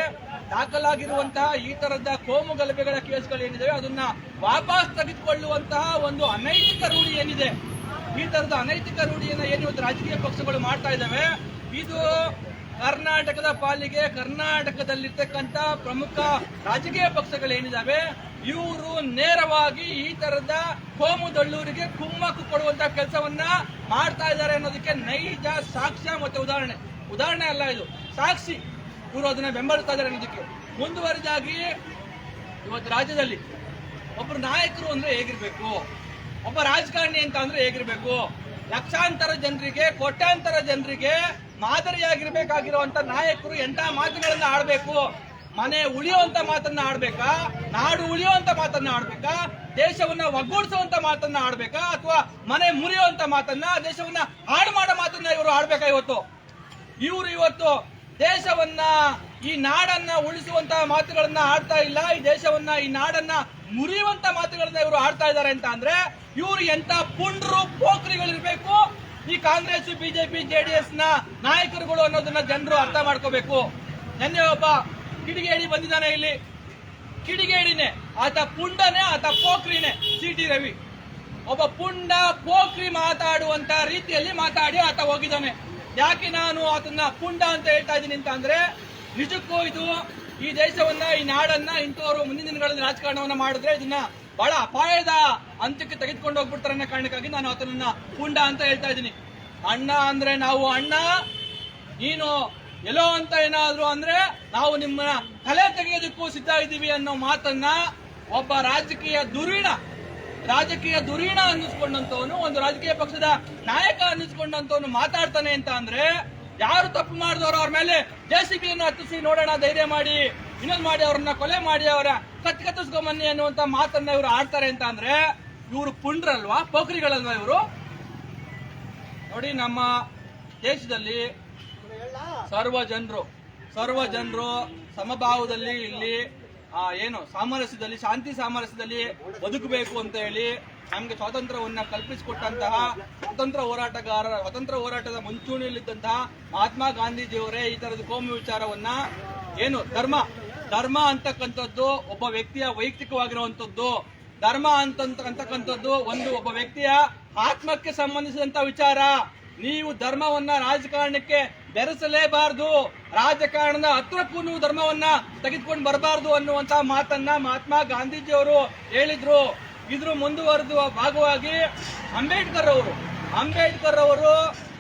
ದಾಖಲಾಗಿರುವಂತಹ ಈ ತರದ ಕೋಮು ಗಲಭೆಗಳ ಕೇಸ್ಗಳೇನಿದಾವೆ ಅದನ್ನ ವಾಪಸ್ ತೆಗೆದುಕೊಳ್ಳುವಂತಹ ಒಂದು ಅನೈತಿಕ ರೂಢಿ ಏನಿದೆ, ಈ ತರದ ಅನೈತಿಕ ರೂಢಿಯನ್ನ ಏನಿವತ್ತು ರಾಜಕೀಯ ಪಕ್ಷಗಳು ಮಾಡ್ತಾ ಇದ್ದಾವೆ, ಇದು ಕರ್ನಾಟಕದ ಪಾಲಿಗೆ, ಕರ್ನಾಟಕದಲ್ಲಿರ್ತಕ್ಕಂಥ ಪ್ರಮುಖ ರಾಜಕೀಯ ಪಕ್ಷಗಳೇನಿದಾವೆ ಇವರು ನೇರವಾಗಿ ಈ ತರದ ಕೋಮು ದಳ್ಳೂರಿಗೆ ಕುಮ್ಮಕ್ಕು ಕೊಡುವಂತಹ ಕೆಲಸವನ್ನ ಮಾಡ್ತಾ ಇದ್ದಾರೆ ಅನ್ನೋದಕ್ಕೆ ನೈಜ ಸಾಕ್ಷ್ಯ ಮತ್ತೆ ಉದಾಹರಣೆ ಅಲ್ಲ, ಇದು ಸಾಕ್ಷಿ. ಇವರು ಅದನ್ನ ಬೆಂಬಲಿಸ್ತಾ ಇದ್ದಾರೆ ಅನ್ನೋದಕ್ಕೆ. ಮುಂದುವರಿದಾಗಿ ಇವತ್ತು ರಾಜ್ಯದಲ್ಲಿ ಒಬ್ಬರು ನಾಯಕರು ಅಂದ್ರೆ ಹೇಗಿರ್ಬೇಕು, ಒಬ್ಬ ರಾಜಕಾರಣಿ ಅಂತ ಅಂದ್ರೆ ಹೇಗಿರ್ಬೇಕು? ಲಕ್ಷಾಂತರ ಜನರಿಗೆ, ಕೋಟ್ಯಾಂತರ ಜನರಿಗೆ ಮಾದರಿಯಾಗಿರ್ಬೇಕಾಗಿರುವಂತ ನಾಯಕರು ಎಂತ ಮಾತುಗಳನ್ನ ಆಡ್ಬೇಕು? ಮನೆ ಉಳಿಯುವಂತ ಮಾತನ್ನ ಆಡ್ಬೇಕಾ? ನಾಡು ಉಳಿಯುವಂತ ಮಾತನ್ನ ಆಡ್ಬೇಕಾ? ದೇಶವನ್ನ ಒಗ್ಗೂಡಿಸುವಂತ ಮಾತನ್ನ ಆಡ್ಬೇಕಾ? ಅಥವಾ ಮನೆ ಮುರಿಯುವಂತ ಮಾತನ್ನ, ದೇಶವನ್ನ ಹಾಳು ಮಾಡೋ ಮಾತನ್ನ ಇವರು ಆಡ್ಬೇಕಾ? ಇವರು ಇವತ್ತು ದೇಶವನ್ನ, ಈ ನಾಡನ್ನ ಉಳಿಸುವಂತ ಮಾತುಗಳನ್ನ ಆಡ್ತಾ ಇಲ್ಲ. ಈ ದೇಶವನ್ನ, ಈ ನಾಡನ್ನ ಮುರಿಯುವಂತ ಮಾತುಗಳನ್ನ ಇವರು ಆಡ್ತಾ ಇದ್ದಾರೆ ಅಂತ ಅಂದ್ರೆ ಇವರು ಎಂತ ಪುಂಡ್ರು, ಪೋಖ್ರಿಗಳಿರ್ಬೇಕು ಈ ಕಾಂಗ್ರೆಸ್, ಬಿಜೆಪಿ, ಜೆಡಿಎಸ್ ನ ನಾಯಕರುಗಳು ಅನ್ನೋದನ್ನ ಜನರು ಅರ್ಥ ಮಾಡ್ಕೋಬೇಕು. ನಿನ್ನೆ ಒಬ್ಬ ಕಿಡಿಗೇಡಿ ಬಂದಿದ್ದಾನೆ ಇಲ್ಲಿ. ಕಿಡಿಗೇಡಿನೇ, ಆತ ಪುಂಡನೇ, ಆತ ಪೋಖ್ರಿನೇ. ಸಿಟಿ ರವಿ ಒಬ್ಬ ಪುಂಡ, ಪೋಖ್ರಿ ಮಾತಾಡುವಂತ ರೀತಿಯಲ್ಲಿ ಮಾತಾಡಿ ಆತ ಹೋಗಿದ್ದಾನೆ. ಯಾಕೆ ನಾನು ಆತನ್ನ ಪುಂಡ ಅಂತ ಹೇಳ್ತಾ ಇದ್ದೀನಿ ಅಂತ ಅಂದ್ರೆ, ನಿಜಕ್ಕೂ ಇದು ಈ ದೇಶವನ್ನ, ಈ ನಾಡನ್ನ ಇಂಥವ್ರು ಮುಂದಿನ ದಿನಗಳಲ್ಲಿ ರಾಜಕಾರಣವನ್ನ ಮಾಡಿದ್ರೆ ಇದನ್ನ ಬಹಳ ಅಪಾಯದ ಹಂತಕ್ಕೆ ತೆಗೆದುಕೊಂಡು ಹೋಗ್ಬಿಡ್ತಾರೆ ಅನ್ನೋ ಕಾರಣಕ್ಕಾಗಿ ನಾನು ಆತನನ್ನ ಪುಂಡ ಅಂತ ಹೇಳ್ತಾ ಇದ್ದೀನಿ. ಅಣ್ಣ ಅಂದ್ರೆ ನಾವು ಅಣ್ಣ, ನೀನು ಎಲ್ಲೋ ಅಂತ ಏನಾದ್ರು ಅಂದ್ರೆ ನಾವು ನಿಮ್ಮ ತಲೆ ತೆಗೆಯೋದಕ್ಕೂ ಸಿದ್ಧ ಇದ್ದೀವಿ ಅನ್ನೋ ಮಾತನ್ನ ಒಬ್ಬ ರಾಜಕೀಯ ಧುರೀಣ ಅನ್ನಿಸ್ಕೊಂಡಂತವನು, ಒಂದು ರಾಜಕೀಯ ಪಕ್ಷದ ನಾಯಕ ಅನ್ನಿಸ್ಕೊಂಡಂತವನು ಮಾತಾಡ್ತಾನೆ ಅಂತ ಅಂದ್ರೆ, ಯಾರು ತಪ್ಪು ಮಾಡಿದವರು ಅವ್ರ ಮೇಲೆ ಜೆಸಿಬಿಯನ್ನು ಹತ್ತಿಸಿ ನೋಡೋಣ, ಧೈರ್ಯ ಮಾಡಿ ಇನ್ನೊಂದು ಮಾಡಿ ಅವ್ರನ್ನ ಕೊಲೆ ಮಾಡಿ ಅವರ ಕತ್ತಿಸ್ಕೊಂಬನ್ನಿ ಅನ್ನುವಂತ ಮಾತನ್ನ ಇವರು ಆಡ್ತಾರೆ ಅಂತ ಅಂದ್ರೆ ಇವರು ಪುಂಡ್ರಲ್ವಾ, ಪೋಖ್ರಿಗಳಲ್ವಾ ಇವರು? ನೋಡಿ, ನಮ್ಮ ದೇಶದಲ್ಲಿ ಸರ್ವ ಜನರು ಸಮಭಾವದಲ್ಲಿ ಇಲ್ಲಿ ಏನು ಸಾಮರಸ್ಯದಲ್ಲಿ, ಶಾಂತಿ ಸಾಮರಸ್ಯದಲ್ಲಿ ಬದುಕಬೇಕು ಅಂತ ಹೇಳಿ ನಮ್ಗೆ ಸ್ವಾತಂತ್ರ್ಯವನ್ನ ಕಲ್ಪಿಸಿಕೊಟ್ಟಂತಹ ಸ್ವಾತಂತ್ರ್ಯ ಹೋರಾಟದ ಮುಂಚೂಣಿಯಲ್ಲಿದ್ದಂತಹ ಮಹಾತ್ಮ ಗಾಂಧೀಜಿಯವರೇ ಈ ತರದ ಕೋಮು ವಿಚಾರವನ್ನ, ಏನು ಧರ್ಮ ಅಂತಕ್ಕಂಥದ್ದು ಒಬ್ಬ ವ್ಯಕ್ತಿಯ ವೈಯಕ್ತಿಕವಾಗಿರುವಂತದ್ದು. ಧರ್ಮ ಅಂತಕ್ಕಂಥದ್ದು ಒಬ್ಬ ವ್ಯಕ್ತಿಯ ಆತ್ಮಕ್ಕೆ ಸಂಬಂಧಿಸಿದಂತ ವಿಚಾರ. ನೀವು ಧರ್ಮವನ್ನ ರಾಜಕಾರಣಕ್ಕೆ ಬೆರೆಸಲೇಬಾರದು, ರಾಜಕಾರಣದ ಹತ್ರಕ್ಕೂ ನೀವು ಧರ್ಮವನ್ನ ತೆಗೆದುಕೊಂಡು ಬರಬಾರದು ಅನ್ನುವಂತ ಮಾತನ್ನ ಮಹಾತ್ಮ ಗಾಂಧೀಜಿಯವರು ಹೇಳಿದ್ರು. ಇದ್ರ ಮುಂದುವರೆದ ಭಾಗವಾಗಿ ಅಂಬೇಡ್ಕರ್ ಅವರು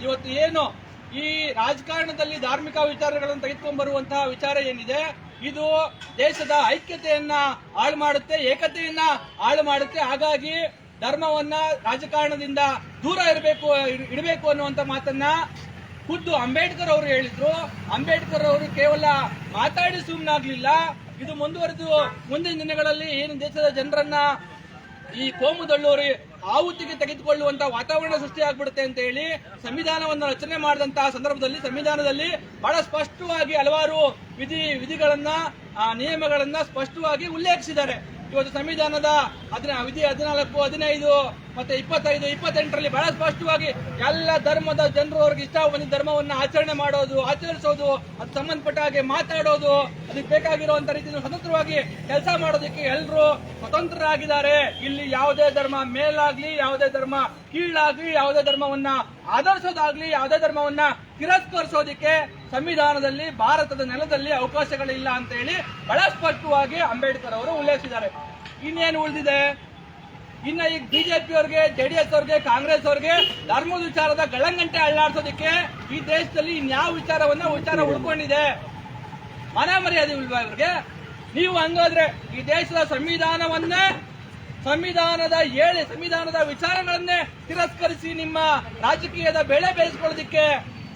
ಇವತ್ತು ಏನು ಈ ರಾಜಕಾರಣದಲ್ಲಿ ಧಾರ್ಮಿಕ ವಿಚಾರಗಳನ್ನು ತೆಗೆದುಕೊಂಡು ಬರುವಂತಹ ವಿಚಾರ ಏನಿದೆ, ಇದು ದೇಶದ ಐಕ್ಯತೆಯನ್ನ ಹಾಳು ಮಾಡುತ್ತೆ, ಏಕತೆಯನ್ನ ಹಾಳು ಮಾಡುತ್ತೆ. ಹಾಗಾಗಿ ಧರ್ಮವನ್ನ ರಾಜಕಾರಣದಿಂದ ದೂರ ಇಡಬೇಕು ಅನ್ನುವಂತ ಮಾತನ್ನ ಖುದ್ದು ಅಂಬೇಡ್ಕರ್ ಅವರು ಹೇಳಿದ್ರು. ಅಂಬೇಡ್ಕರ್ ಅವರು ಕೇವಲ ಮಾತಾಡಿ ಸುಮ್ಮನಾಗ್ಲಿಲ್ಲ. ಇದು ಮುಂದುವರೆದು ಮುಂದಿನ ದಿನಗಳಲ್ಲಿ ಏನು ದೇಶದ ಜನರನ್ನ ಈ ಕೋಮುದಳ್ಳೂರಿ ಆಹುತಿಗೆ ತೆಗೆದುಕೊಳ್ಳುವಂತ ವಾತಾವರಣ ಸೃಷ್ಟಿಯಾಗ್ಬಿಡುತ್ತೆ ಅಂತ ಹೇಳಿ ಸಂವಿಧಾನವನ್ನು ರಚನೆ ಮಾಡಿದಂತಹ ಸಂದರ್ಭದಲ್ಲಿ ಸಂವಿಧಾನದಲ್ಲಿ ಬಹಳ ಸ್ಪಷ್ಟವಾಗಿ ಹಲವಾರು ವಿಧಿಗಳನ್ನ, ನಿಯಮಗಳನ್ನ ಸ್ಪಷ್ಟವಾಗಿ ಉಲ್ಲೇಖಿಸಿದ್ದಾರೆ. ಇವತ್ತು ಸಂವಿಧಾನದ ವಿಧಿ 14, 15 ಮತ್ತೆ 25, 28ರಲ್ಲಿ ಬಹಳ ಸ್ಪಷ್ಟವಾಗಿ ಎಲ್ಲ ಧರ್ಮದ ಜನರು ಅವ್ರಿಗೆ ಇಷ್ಟ ಬಂದ ಧರ್ಮವನ್ನ ಆಚರಿಸೋದು, ಅದು ಸಂಬಂಧಪಟ್ಟ ಹಾಗೆ ಮಾತಾಡೋದು, ಅದಕ್ಕೆ ಬೇಕಾಗಿರುವಂತ ರೀತಿಯಲ್ಲಿ ಸ್ವತಂತ್ರವಾಗಿ ಕೆಲಸ ಮಾಡೋದಕ್ಕೆ ಎಲ್ಲರೂ ಸ್ವತಂತ್ರರಾಗಿದ್ದಾರೆ. ಇಲ್ಲಿ ಯಾವುದೇ ಧರ್ಮ ಮೇಲಾಗ್ಲಿ, ಯಾವುದೇ ಧರ್ಮ ಕೀಳಾಗ್ಲಿ, ಯಾವುದೇ ಧರ್ಮವನ್ನ ಆಧರಿಸೋದಾಗ್ಲಿ, ಯಾವುದೇ ಧರ್ಮವನ್ನ ತಿರಸ್ಕರಿಸೋದಕ್ಕೆ ಸಂವಿಧಾನದಲ್ಲಿ, ಭಾರತದ ನೆಲದಲ್ಲಿ ಅವಕಾಶಗಳಿಲ್ಲ ಅಂತ ಹೇಳಿ ಬಹಳ ಸ್ಪಷ್ಟವಾಗಿ ಅಂಬೇಡ್ಕರ್ ಅವರು ಉಲ್ಲೇಖಿಸಿದ್ದಾರೆ. ಇನ್ನೇನು ಉಳಿದಿದೆ? ಇನ್ನ ಈಗ ಬಿಜೆಪಿ ಅವ್ರಿಗೆ, ಜೆಡಿಎಸ್ ಅವ್ರಿಗೆ, ಕಾಂಗ್ರೆಸ್ ಅವ್ರಿಗೆ ಧರ್ಮದ ವಿಚಾರದ ಗಳಂಗಂಟೆ ಅಳ್ಳಾಡ್ಸೋದಕ್ಕೆ ಈ ದೇಶದಲ್ಲಿ ಇನ್ಯಾವ ವಿಚಾರ ಉಳ್ಕೊಂಡಿದೆ? ಮನೆ ಮರ್ಯಾದೆ ಇಲ್ವಾ ಇವ್ರಿಗೆ? ನೀವು ಹಂಗಾದ್ರೆ ಈ ದೇಶದ ಸಂವಿಧಾನದ ವಿಚಾರಗಳನ್ನೇ ತಿರಸ್ಕರಿಸಿ ನಿಮ್ಮ ರಾಜಕೀಯದ ಬೆಳೆ ಬೇಯಿಸ್ಕೊಳ್ಳೋದಕ್ಕೆ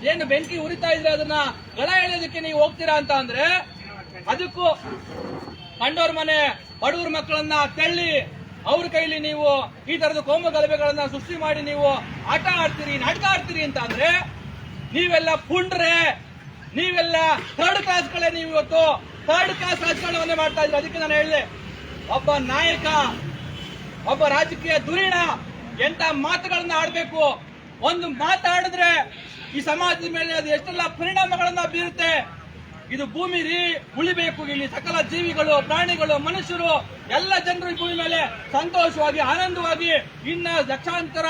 ಏನು ಬೆಂಕಿ ಉರಿತಾ ಇದ್ರೆ ಅದನ್ನ ಗಳ ಎಳೆಯೋದಕ್ಕೆ ನೀವು ಹೋಗ್ತೀರಾ ಅಂತ ಅಂದ್ರೆ, ಅದಕ್ಕೂ ಕಂಡೋರ್ ಮನೆ ಬಡವ್ರ ಮಕ್ಕಳನ್ನ ತೆಳ್ಳಿ ಅವ್ರ ಕೈಲಿ ನೀವು ಈ ತರದ ಕೋಮು ಗಲಭೆಗಳನ್ನ ಸೃಷ್ಟಿ ಮಾಡಿ ನೀವು ಆಟ ಆಡ್ತೀರಿ, ನಾಟಕ ಆಡ್ತೀರಿ ಅಂತ ಅಂದ್ರೆ ನೀವೆಲ್ಲ ಪುಂಡ್ರೆ, ನೀವೆಲ್ಲ ಥರ್ಡ್ ಕ್ಲಾಸ್ಗಳೇ. ನೀವು ಇವತ್ತು ಥರ್ಡ್ ಕ್ಲಾಸ್ ರಾಜಕಾರಣವನ್ನೇ ಮಾಡ್ತಾ ಇದ್ರಿ. ಅದಕ್ಕೆ ನಾನು ಹೇಳಿದೆ, ಒಬ್ಬ ನಾಯಕ, ಒಬ್ಬ ರಾಜಕೀಯ ಧುರೀಣ ಎಂತ ಮಾತುಗಳನ್ನ ಆಡ್ಬೇಕು. ಒಂದು ಮಾತಾಡಿದ್ರೆ ಈ ಸಮಾಜದ ಮೇಲೆ ಅದು ಎಷ್ಟೆಲ್ಲ ಪರಿಣಾಮಗಳನ್ನ ಬೀರುತ್ತೆ. ಇದು ಭೂಮಿ ಉಳಿಬೇಕು. ಇಲ್ಲಿ ಸಕಲ ಜೀವಿಗಳು, ಪ್ರಾಣಿಗಳು, ಮನುಷ್ಯರು ಎಲ್ಲ ಜನರು ಈ ಭೂಮಿ ಮೇಲೆ ಸಂತೋಷವಾಗಿ, ಆನಂದವಾಗಿ ಇನ್ನ ಲಕ್ಷಾಂತರ,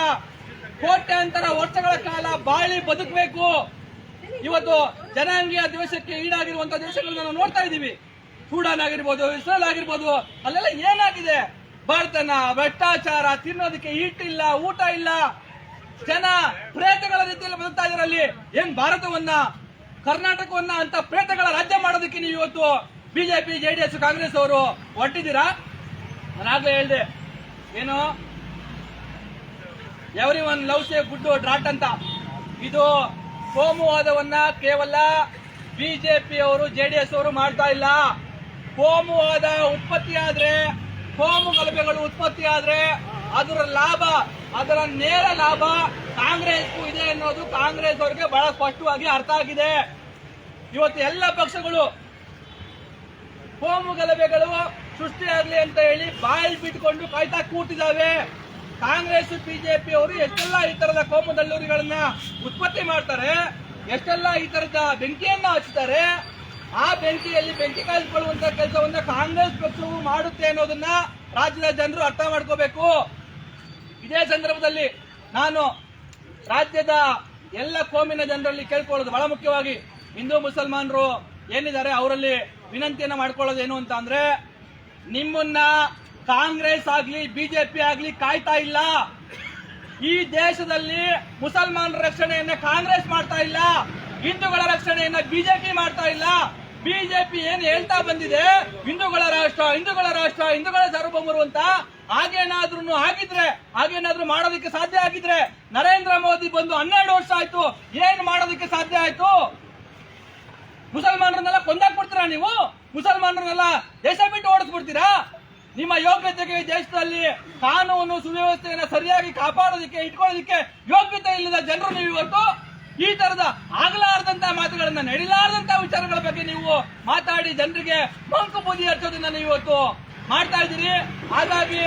ಕೋಟ್ಯಾಂತರ ವರ್ಷಗಳ ಕಾಲ ಬಾಳಿ ಬದುಕಬೇಕು. ಇವತ್ತು ಜನಾಂಗೀಯ ದಿವಸಕ್ಕೆ ಈಡಾಗಿರುವಂತಹ ದೇಶಗಳನ್ನ ನಾವು ನೋಡ್ತಾ ಇದ್ದೀವಿ. ಸೂಡಾನ್ ಆಗಿರ್ಬೋದು, ಇಸ್ರೇಲ್ ಆಗಿರ್ಬೋದು, ಅಲ್ಲೆಲ್ಲ ಏನಾಗಿದೆ? ಬಡತನ, ಭ್ರಷ್ಟಾಚಾರ, ತಿನ್ನೋದಕ್ಕೆ ಹಿಟ್ಟಿಲ್ಲ, ಊಟ ಇಲ್ಲ, ಜನ ಪ್ರೇತಗಳ ರೀತಿಯಲ್ಲಿ ಬದುಕ್ತಾ ಇದ್ದಾರೆ. ಅಲ್ಲಿ ಏನ್ ಭಾರತವನ್ನ, ಕರ್ನಾಟಕವನ್ನ ಅಂತ ಪ್ರೇತಗಳ ರಾಜ್ಯ ಮಾಡೋದಕ್ಕೆ ನೀವು ಇವತ್ತು ಬಿಜೆಪಿ, ಜೆಡಿಎಸ್, ಕಾಂಗ್ರೆಸ್ ಅವರು ಹೊರಟಿದ್ದೀರಾ? ನಾನಾಗ್ಲೇ ಹೇಳಿದೆ, ಏನು every one loves A good drought ಅಂತ. ಇದು ಕೋಮುವಾದವನ್ನ ಕೇವಲ ಬಿಜೆಪಿಯವರು ಜೆಡಿಎಸ್ ಅವರು ಮಾಡ್ತಾ ಇಲ್ಲ. ಕೋಮುವಾದ ಉತ್ಪತ್ತಿ ಆದ್ರೆ, ಕೋಮು ಗಲಭೆಗಳು ಉತ್ಪತ್ತಿ ಆದ್ರೆ ಅದರ ಲಾಭ, ಅದರ ನೇರ ಲಾಭ ಕಾಂಗ್ರೆಸ್ಗೂ ಇದೆ ಅನ್ನೋದು ಕಾಂಗ್ರೆಸ್ ಅವರಿಗೆ ಬಹಳ ಸ್ಪಷ್ಟವಾಗಿ ಅರ್ಥ ಆಗಿದೆ. ಇವತ್ತು ಎಲ್ಲ ಪಕ್ಷಗಳು ಕೋಮು ಗಲಭೆಗಳು ಸೃಷ್ಟಿಯಾಗಲಿ ಅಂತ ಹೇಳಿ ಬಾಯಿ ಬಿಟ್ಕೊಂಡು ಕಾಯ್ತಾ ಕೂತಿದ್ದಾವೆ. ಕಾಂಗ್ರೆಸ್ ಬಿಜೆಪಿ ಅವರು ಎಷ್ಟೆಲ್ಲ ಈ ತರದ ಕೋಮು ದಳ್ಳೂರಿಗಳನ್ನ ಉತ್ಪತ್ತಿ ಮಾಡ್ತಾರೆ, ಎಷ್ಟೆಲ್ಲ ಈ ತರದ ಬೆಂಕಿಯನ್ನ ಹಚ್ತಾರೆ. ಆ ಬೆಂಕಿಯಲ್ಲಿ ಬೆಂಕಿ ಕಾಯಿಸಿಕೊಳ್ಳುವಂತ ಕೆಲಸವನ್ನ ಕಾಂಗ್ರೆಸ್ ಪಕ್ಷವು ಮಾಡುತ್ತೆ ಅನ್ನೋದನ್ನ ರಾಜ್ಯದ ಜನರು ಅರ್ಥ ಮಾಡ್ಕೋಬೇಕು. ಇದೇ ಸಂದರ್ಭದಲ್ಲಿ ನಾನು ರಾಜ್ಯದ ಎಲ್ಲ ಕೋಮಿನ ಜನರಲ್ಲಿ ಕೇಳ್ಕೊಳ್ಳೋದು ಬಹಳ ಮುಖ್ಯವಾಗಿ ಹಿಂದೂ ಮುಸಲ್ಮಾನರು ಏನಿದ್ದಾರೆ ಅವರಲ್ಲಿ ವಿನಂತಿಯನ್ನ ಮಾಡ್ಕೊಳ್ಳೋದು ಏನು ಅಂತ ಅಂದ್ರೆ, ನಿಮ್ಮನ್ನ ಕಾಂಗ್ರೆಸ್ ಆಗ್ಲಿ ಬಿಜೆಪಿ ಆಗ್ಲಿ ಕಾಯ್ತಾ ಇಲ್ಲ. ಈ ದೇಶದಲ್ಲಿ ಮುಸಲ್ಮಾನರ ರಕ್ಷಣೆಯನ್ನ ಕಾಂಗ್ರೆಸ್ ಮಾಡ್ತಾ ಇಲ್ಲ, ಹಿಂದೂಗಳ ರಕ್ಷಣೆಯನ್ನ ಬಿಜೆಪಿ ಮಾಡ್ತಾ ಇಲ್ಲ. ಬಿಜೆಪಿ ಏನ್ ಹೇಳ್ತಾ ಬಂದಿದೆ, ಹಿಂದೂಗಳ ರಾಷ್ಟ್ರ, ಹಿಂದೂಗಳ ರಾಷ್ಟ್ರ, ಹಿಂದೂಗಳ ಸಾರ್ವಭೌಮರು ಅಂತ. ಹಾಗೇನಾದ್ರೂ ಮಾಡೋದಕ್ಕೆ ಸಾಧ್ಯ ಆಗಿದ್ರೆ ನರೇಂದ್ರ ಮೋದಿ ಬಂದು 12 ವರ್ಷ ಆಯ್ತು, ಏನ್ ಮಾಡೋದಕ್ಕೆ ಸಾಧ್ಯ ಆಯ್ತು? ಮುಸಲ್ಮಾನರನ್ನೆಲ್ಲ ಕೊಂದಾಕ್ಬಿಡ್ತೀರಾ ನೀವು? ಮುಸಲ್ಮಾನರನ್ನೆಲ್ಲ ದೇಶ ಬಿಟ್ಟು ಓಡಿಸ್ಬಿಡ್ತೀರಾ? ನಿಮ್ಮ ಯೋಗ್ಯತೆಗೆ ದೇಶದಲ್ಲಿ ಕಾನೂನು ಸುವ್ಯವಸ್ಥೆಯನ್ನು ಸರಿಯಾಗಿ ಕಾಪಾಡೋದಕ್ಕೆ ಇಟ್ಕೊಳ್ಳೋದಕ್ಕೆ ಯೋಗ್ಯತೆ ಇಲ್ಲದ ಜನರು ನೀವು ಇವತ್ತು ಈ ತರದ ಆಗಲಾರದಂತ ಮಾತುಗಳನ್ನ, ನಡಿಲಾರದಂತ ವಿಚಾರಗಳ ಬಗ್ಗೆ ನೀವು ಮಾತಾಡಿ ಜನರಿಗೆ ಮಂಕು ಬೂದಿ ಹಚ್ಚೋದನ್ನ ನೀವು ಇವತ್ತು ಮಾಡ್ತಾ ಇದ್ದೀರಿ. ಹಾಗಾಗಿ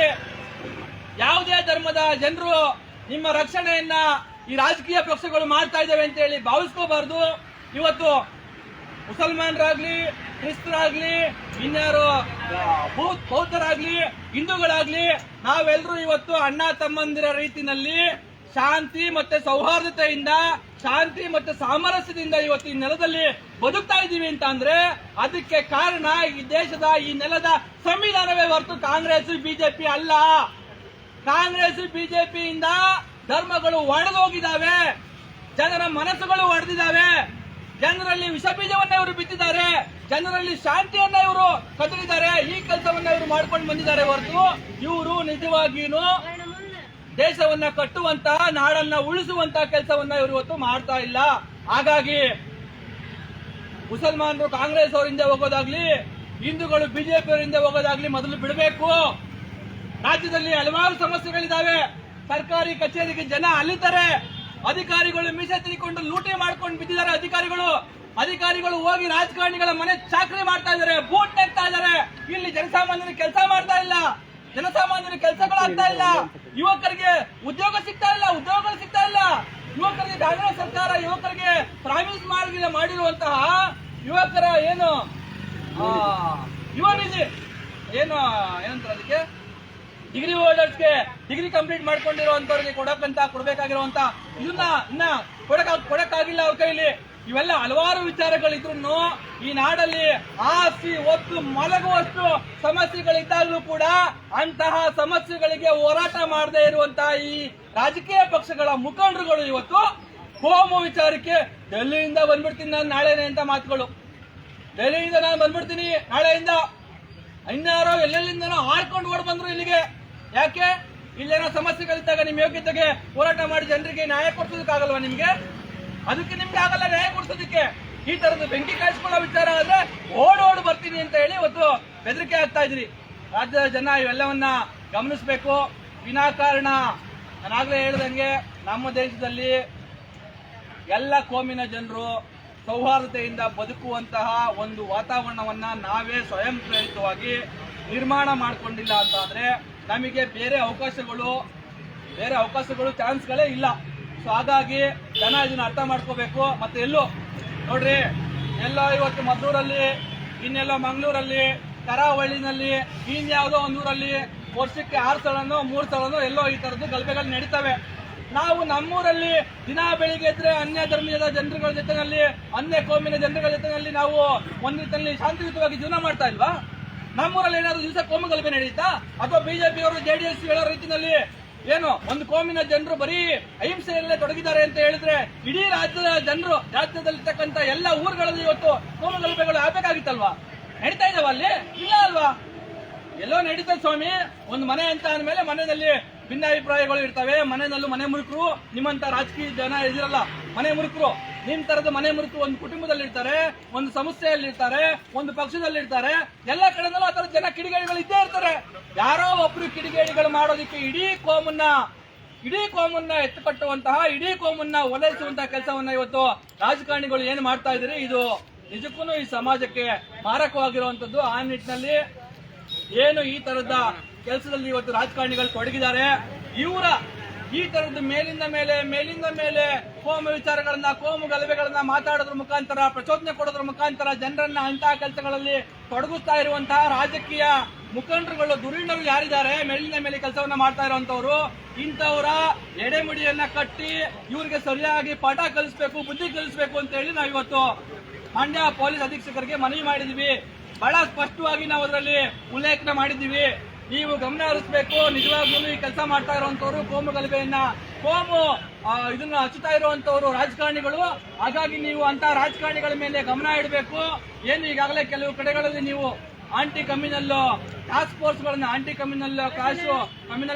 ಯಾವುದೇ ಧರ್ಮದ ಜನರು ನಿಮ್ಮ ರಕ್ಷಣೆಯನ್ನ ಈ ರಾಜಕೀಯ ಪಕ್ಷಗಳು ಮಾಡ್ತಾ ಇದ್ದಾವೆ ಅಂತ ಹೇಳಿ ಭಾವಿಸ್ಕೋಬಾರ್ದು. ಇವತ್ತು ಮುಸಲ್ಮಾನರಾಗ್ಲಿ, ಕ್ರಿಸ್ತರಾಗ್ಲಿ, ಇನ್ಯಾರು ಬೌದ್ಧರಾಗ್ಲಿ, ಹಿಂದೂಗಳಾಗ್ಲಿ, ನಾವೆಲ್ಲರೂ ಇವತ್ತು ಅಣ್ಣ ತಮ್ಮಂದಿರ ರೀತಿನಲ್ಲಿ ಶಾಂತಿ ಮತ್ತೆ ಸೌಹಾರ್ದತೆಯಿಂದ, ಶಾಂತಿ ಮತ್ತೆ ಸಾಮರಸ್ಯದಿಂದ ಇವತ್ತು ಈ ನೆಲದಲ್ಲಿ ಬದುಕ್ತಾ ಇದ್ದೀವಿ ಅಂತ ಅಂದ್ರೆ ಅದಕ್ಕೆ ಕಾರಣ ಈ ದೇಶದ, ಈ ನೆಲದ ಸಂವಿಧಾನವೇ ಹೊರತು ಕಾಂಗ್ರೆಸ್ ಬಿಜೆಪಿ ಅಲ್ಲ. ಕಾಂಗ್ರೆಸ್ ಬಿಜೆಪಿಯಿಂದ ಧರ್ಮಗಳು ಒಡೆದೋಗಿದ್ದಾವೆ, ಜನರ ಮನಸ್ಸುಗಳು ಒಡೆದಿದ್ದಾವೆ, ಜನರಲ್ಲಿ ವಿಷಬೀಜವನ್ನ ಇವರು ಬಿತ್ತಿದ್ದಾರೆ, ಜನರಲ್ಲಿ ಶಾಂತಿಯನ್ನ ಇವರು ಕದಲಿದ್ದಾರೆ. ಈ ಕೆಲಸವನ್ನ ಇವರು ಮಾಡ್ಕೊಂಡು ಬಂದಿದ್ದಾರೆ ಹೊರತು ಇವರು ನಿಜವಾಗಿಯೂ ದೇಶವನ್ನ ಕಟ್ಟುವಂತಹ, ನಾಡನ್ನ ಉಳಿಸುವಂತಹ ಕೆಲಸವನ್ನ ಇವರು ಇವತ್ತು ಮಾಡ್ತಾ ಇಲ್ಲ. ಹಾಗಾಗಿ ಮುಸಲ್ಮಾನರು ಕಾಂಗ್ರೆಸ್ ಅವರಿಂದ ಹೋಗೋದಾಗ್ಲಿ, ಹಿಂದೂಗಳು ಬಿಜೆಪಿ ಅವರಿಂದ ಹೋಗೋದಾಗ್ಲಿ ಮೊದಲು ಬಿಡಬೇಕು. ರಾಜ್ಯದಲ್ಲಿ ಹಲವಾರು ಸಮಸ್ಯೆಗಳಿದ್ದಾವೆ. ಸರ್ಕಾರಿ ಕಚೇರಿಗೆ ಜನ ಅಲ್ಲಿದ್ದಾರೆ, ಅಧಿಕಾರಿಗಳು ಮೀಸೆ ತಿರುಕೊಂಡು ಲೂಟಿ ಮಾಡ್ಕೊಂಡು ಬಿದ್ದಿದ್ದಾರೆ. ಅಧಿಕಾರಿಗಳು ಹೋಗಿ ರಾಜಕಾರಣಿಗಳ ಮನೆ ಚಾಕರಿ ಮಾಡ್ತಾ ಇದ್ದಾರೆ, ಬೂಟ್ ನೆಕ್ತಾ ಇದ್ದಾರೆ. ಇಲ್ಲಿ ಜನಸಾಮಾನ್ಯರಿಗೆ ಕೆಲಸ ಮಾಡ್ತಾ ಇಲ್ಲ, ಜನಸಾಮಾನ್ಯರಿಗೆ ಕೆಲಸಗಳಾಗ್ತಾ ಇಲ್ಲ, ಯುವಕರಿಗೆ ಉದ್ಯೋಗಗಳು ಸಿಗ್ತಾ ಇಲ್ಲ. ಯುವಕರಿಗೆ ಕಾಂಗ್ರೆಸ್ ಸರ್ಕಾರ ಯುವಕರಿಗೆ ಪ್ರಾಮಿಸ್ ಮಾಡಿರುವಂತಹ ಯುವಕರ ಏನು ಯುವ ನಿಧಿ ಏನಂತಾರೆ ಅದಕ್ಕೆ, ಡಿಗ್ರಿ ಹೋಲ್ಡರ್ಸ್ಗೆ ಡಿಗ್ರಿ ಕಂಪ್ಲೀಟ್ ಮಾಡ್ಕೊಂಡಿರುವಂತವ್ರಿಗೆ ಕೊಡಬೇಕಾಗಿರುವಂತ ಇದನ್ನ ಇನ್ನ ಕೊಡಕ್ಕಾಗಿಲ್ಲ ಅವ್ರ ಕೈಲಿ. ಇವೆಲ್ಲ ಹಲವಾರು ವಿಚಾರಗಳಿದ್ರು ಈ ನಾಡಲ್ಲಿ ಆಸ್ತಿ ಹೊತ್ತು ಮಲಗುವಷ್ಟು ಸಮಸ್ಯೆಗಳಿದ್ದಾಗಲೂ ಕೂಡ ಅಂತಹ ಸಮಸ್ಯೆಗಳಿಗೆ ಹೋರಾಟ ಮಾಡದೇ ಇರುವಂತಹ ಈ ರಾಜಕೀಯ ಪಕ್ಷಗಳ ಮುಖಂಡರುಗಳು ಇವತ್ತು ಕೋಮು ವಿಚಾರಕ್ಕೆ ಡೆಲ್ಲಿಯಿಂದ ಬಂದ್ಬಿಡ್ತೀನಿ ನಾನು ನಾಳೆನೆ ಅಂತ ಮಾತುಗಳು. ಡೆಲ್ಲಿಯಿಂದ ನಾನು ಬಂದ್ಬಿಡ್ತೀನಿ ನಾಳೆಯಿಂದ, ಇನ್ನಾರೋ ಎಲ್ಲೆಲ್ಲಿಂದನೋ ಹಾರ್ಕೊಂಡು ಓಡ್ ಬಂದ್ರು ಇಲ್ಲಿಗೆ. ಯಾಕೆ? ಇಲ್ಲೇನೋ ಸಮಸ್ಯೆಗಳಿದ್ದಾಗ ನಿಮ್ಮ ಯೋಗ್ಯತೆಗೆ ಹೋರಾಟ ಮಾಡಿ ಜನರಿಗೆ ನ್ಯಾಯ ಕೊಡ್ಸೋದಕ್ಕಾಗಲ್ವಾ ನಿಮ್ಗೆ? ಅದಕ್ಕೆ ನಿಮ್ಗೆ ಆಗಲ್ಲ ನ್ಯಾಯ ಕೊಡ್ಸೋದಕ್ಕೆ. ಈ ತರದ ಬೆಂಕಿ ಕಾಯಿಸ್ಕೊಳ್ಳೋ ವಿಚಾರ ಆದ್ರೆ ಓಡ್ ಬರ್ತೀನಿ ಅಂತ ಹೇಳಿ ಇವತ್ತು ಬೆದರಿಕೆ ಆಗ್ತಾ ಇದ್ರಿ. ರಾಜ್ಯದ ಜನ ಇವೆಲ್ಲವನ್ನ ಗಮನಿಸಬೇಕು. ವಿನಾಕಾರಣ ನಾನಾಗ್ಲೇ ಹೇಳ್ದಂಗೆ ನಮ್ಮ ದೇಶದಲ್ಲಿ ಎಲ್ಲ ಕೋಮಿನ ಜನರು ಸೌಹಾರ್ದತೆಯಿಂದ ಬದುಕುವಂತಹ ಒಂದು ವಾತಾವರಣವನ್ನ ನಾವೇ ಸ್ವಯಂ ಪ್ರೇರಿತವಾಗಿ ನಿರ್ಮಾಣ ಮಾಡಿಕೊಂಡಿಲ್ಲ ಅಂತ ಆದ್ರೆ ನಮಗೆ ಬೇರೆ ಅವಕಾಶಗಳು ಚಾನ್ಸ್ಗಳೇ ಇಲ್ಲ. ಸೊ ಹಾಗಾಗಿ ಜನ ಇದನ್ನ ಅರ್ಥ ಮಾಡ್ಕೋಬೇಕು. ಮತ್ತೆ ನೋಡ್ರಿ, ಎಲ್ಲೋ ಇವತ್ತು ಮದ್ದೂರಲ್ಲಿ, ಇನ್ನೆಲ್ಲೋ ಮಂಗಳೂರಲ್ಲಿ, ಕರಾವಳಿನಲ್ಲಿ, ಇನ್ಯಾವುದೋ ಒಂದೂರಲ್ಲಿ ವರ್ಷಕ್ಕೆ 6 ಸಲನೋ 3 ಸಲನೋ ಎಲ್ಲೋ ಈ ತರದ್ದು ಗಲಭೆಗಳು ನಡೀತವೆ. ನಾವು ನಮ್ಮೂರಲ್ಲಿ ದಿನ ಬೆಳಿಗ್ಗೆ ಎದ್ರೆ ಅನ್ಯ ಧರ್ಮೀಯದ ಜನರುಗಳ ಜೊತೆನಲ್ಲಿ, ಅನ್ಯ ಕೋಮಿನ ಜನರುಗಳ ಜೊತೆನಲ್ಲಿ ನಾವು ಒಂದು ರೀತಿಯಲ್ಲಿ ಶಾಂತಿಯುತವಾಗಿ ಜೀವನ ಮಾಡ್ತಾ ಇಲ್ವಾ? ನಮ್ಮೂರಲ್ಲಿ ಏನಾದ್ರು ದಿವಸ ಕೋಮು ಗಲಭೆ ನಡೆಯುತ್ತಾ? ಅಥವಾ ಬಿಜೆಪಿ ಅವರು ಜೆಡಿಎಸ್ ಹೇಳೋ ರೀತಿಯಲ್ಲಿ ಏನು ಒಂದು ಕೋಮಿನ ಜನರು ಬರೀ ಅಹಿಂಸೆಯಲ್ಲೇ ತೊಡಗಿದ್ದಾರೆ ಅಂತ ಹೇಳಿದ್ರೆ ಇಡೀ ರಾಜ್ಯದ ಜನರು, ರಾಜ್ಯದಲ್ಲಿರ್ತಕ್ಕಂಥ ಎಲ್ಲ ಊರುಗಳಲ್ಲಿ ಇವತ್ತು ಕೋಮು ಗಲಭೆಗಳು ಆಗ್ಬೇಕಾಗಿತ್ತಲ್ವಾ? ನಡೀತಾ ಇದಾವ ಅಲ್ಲಿ? ಇಲ್ಲ ಅಲ್ವಾ? ಎಲ್ಲೋ ನಡೀತದೆ ಸ್ವಾಮಿ. ಒಂದು ಮನೆ ಅಂತ ಅಂದ್ಮೇಲೆ ಮನೆಯಲ್ಲಿ ಭಿನ್ನಾಭಿಪ್ರಾಯಗಳು ಇರ್ತವೆ. ಮನೆಯಲ್ಲೂ ಮನೆ ಮುರುಕರು, ನಿಮ್ಮಂತ ರಾಜಕೀಯ ಜನ ಇದಿರಲ್ಲ, ಮನೆ ಮುರುಕರು, ನಿಮ್ ತರದ ಮನೆ ಮುರುಕರು ಒಂದು ಕುಟುಂಬದಲ್ಲಿ ಇರ್ತಾರೆ, ಒಂದು ಸಂಸ್ಥೆಯಲ್ಲಿ ಇರ್ತಾರೆ, ಒಂದು ಪಕ್ಷದಲ್ಲಿ ಇರ್ತಾರೆ. ಎಲ್ಲ ಕಡೆನಲ್ಲೂ ಆ ತರದ ಜನ ಕಿಡಿಗೇಡಿಗಳು ಇದ್ದೇ ಇರ್ತಾರೆ. ಯಾರೋ ಒಬ್ರು ಕಿಡಿಗೇಡಿಗಳು ಮಾಡೋದಕ್ಕೆ ಇಡೀ ಕೋಮನ್ನ ಎತ್ತುಕಟ್ಟುವಂತಹ, ಇಡೀ ಕೋಮನ್ನ ಒಲೈಸುವಂತಹ ಕೆಲಸವನ್ನ ಇವತ್ತು ರಾಜಕಾರಣಿಗಳು ಏನು ಮಾಡ್ತಾ ಇದ್ರಿ, ಇದು ನಿಜಕ್ಕೂ ಈ ಸಮಾಜಕ್ಕೆ ಮಾರಕವಾಗಿರುವಂತದ್ದು. ಆ ನಿಟ್ಟಿನಲ್ಲಿ ಏನು ಈ ತರದ ಕೆಲಸದಲ್ಲಿ ಇವತ್ತು ರಾಜಕಾರಣಿಗಳು ತೊಡಗಿದ್ದಾರೆ, ಇವರ ಈ ತರದ ಮೇಲಿಂದ ಮೇಲೆ ಕೋಮು ವಿಚಾರಗಳನ್ನ, ಕೋಮು ಗಲಭೆಗಳನ್ನ ಮಾತಾಡೋದ್ರ ಮುಖಾಂತರ, ಪ್ರಚೋದನೆ ಕೊಡೋದ್ರ ಮುಖಾಂತರ ಜನರನ್ನ ಅಂತಹ ಕೆಲಸಗಳಲ್ಲಿ ತೊಡಗಿಸ್ತಾ ಇರುವಂತಹ ರಾಜಕೀಯ ಮುಖಂಡರುಗಳು, ಧುರೀಣರು ಯಾರಿದ್ದಾರೆ, ಮೇಲಿನ ಮೇಲೆ ಕೆಲಸವನ್ನ ಮಾಡ್ತಾ ಇರುವಂತವ್ರು, ಇಂಥವರ ಎಡೆಮಿಡಿಯನ್ನ ಕಟ್ಟಿ ಇವರಿಗೆ ಸರಿಯಾಗಿ ಪಾಠ ಕಲಿಸಬೇಕು, ಬುದ್ಧಿ ಕಲಿಸಬೇಕು ಅಂತ ಹೇಳಿ ನಾವು ಇವತ್ತು ಮಂಡ್ಯ ಪೊಲೀಸ್ ಅಧೀಕ್ಷಕರಿಗೆ ಮನವಿ ಮಾಡಿದೀವಿ. ಬಹಳ ಸ್ಪಷ್ಟವಾಗಿ ನಾವು ಅದರಲ್ಲಿ ಉಲ್ಲೇಖನ ಮಾಡಿದ್ದೀವಿ. ನೀವು ಗಮನ ಹರಿಸಬೇಕು. ನಿಜವಾಗ್ಲೂ ಈ ಕೆಲಸ ಮಾಡ್ತಾ ಇರುವಂತವ್ರು, ಕೋಮು ಗಲಭೆಯನ್ನ, ಇದನ್ನ ಹಚ್ಚುತ್ತಾ ಇರುವಂತವ್ರು ರಾಜಕಾರಣಿಗಳು. ಹಾಗಾಗಿ ನೀವು ಅಂತ ರಾಜಕಾರಣಿಗಳ ಮೇಲೆ ಗಮನ ಇಡಬೇಕು. ಏನು ಈಗಾಗಲೇ ಕೆಲವು ಕಡೆಗಳಲ್ಲಿ ನೀವು ಆಂಟಿ ಕಮ್ಯುನಲ್ ಟಾಸ್ಕ್ ಫೋರ್ಸ್ ಗಳನ್ನ, ಆಂಟಿ ಕಮ್ಯುನಲ್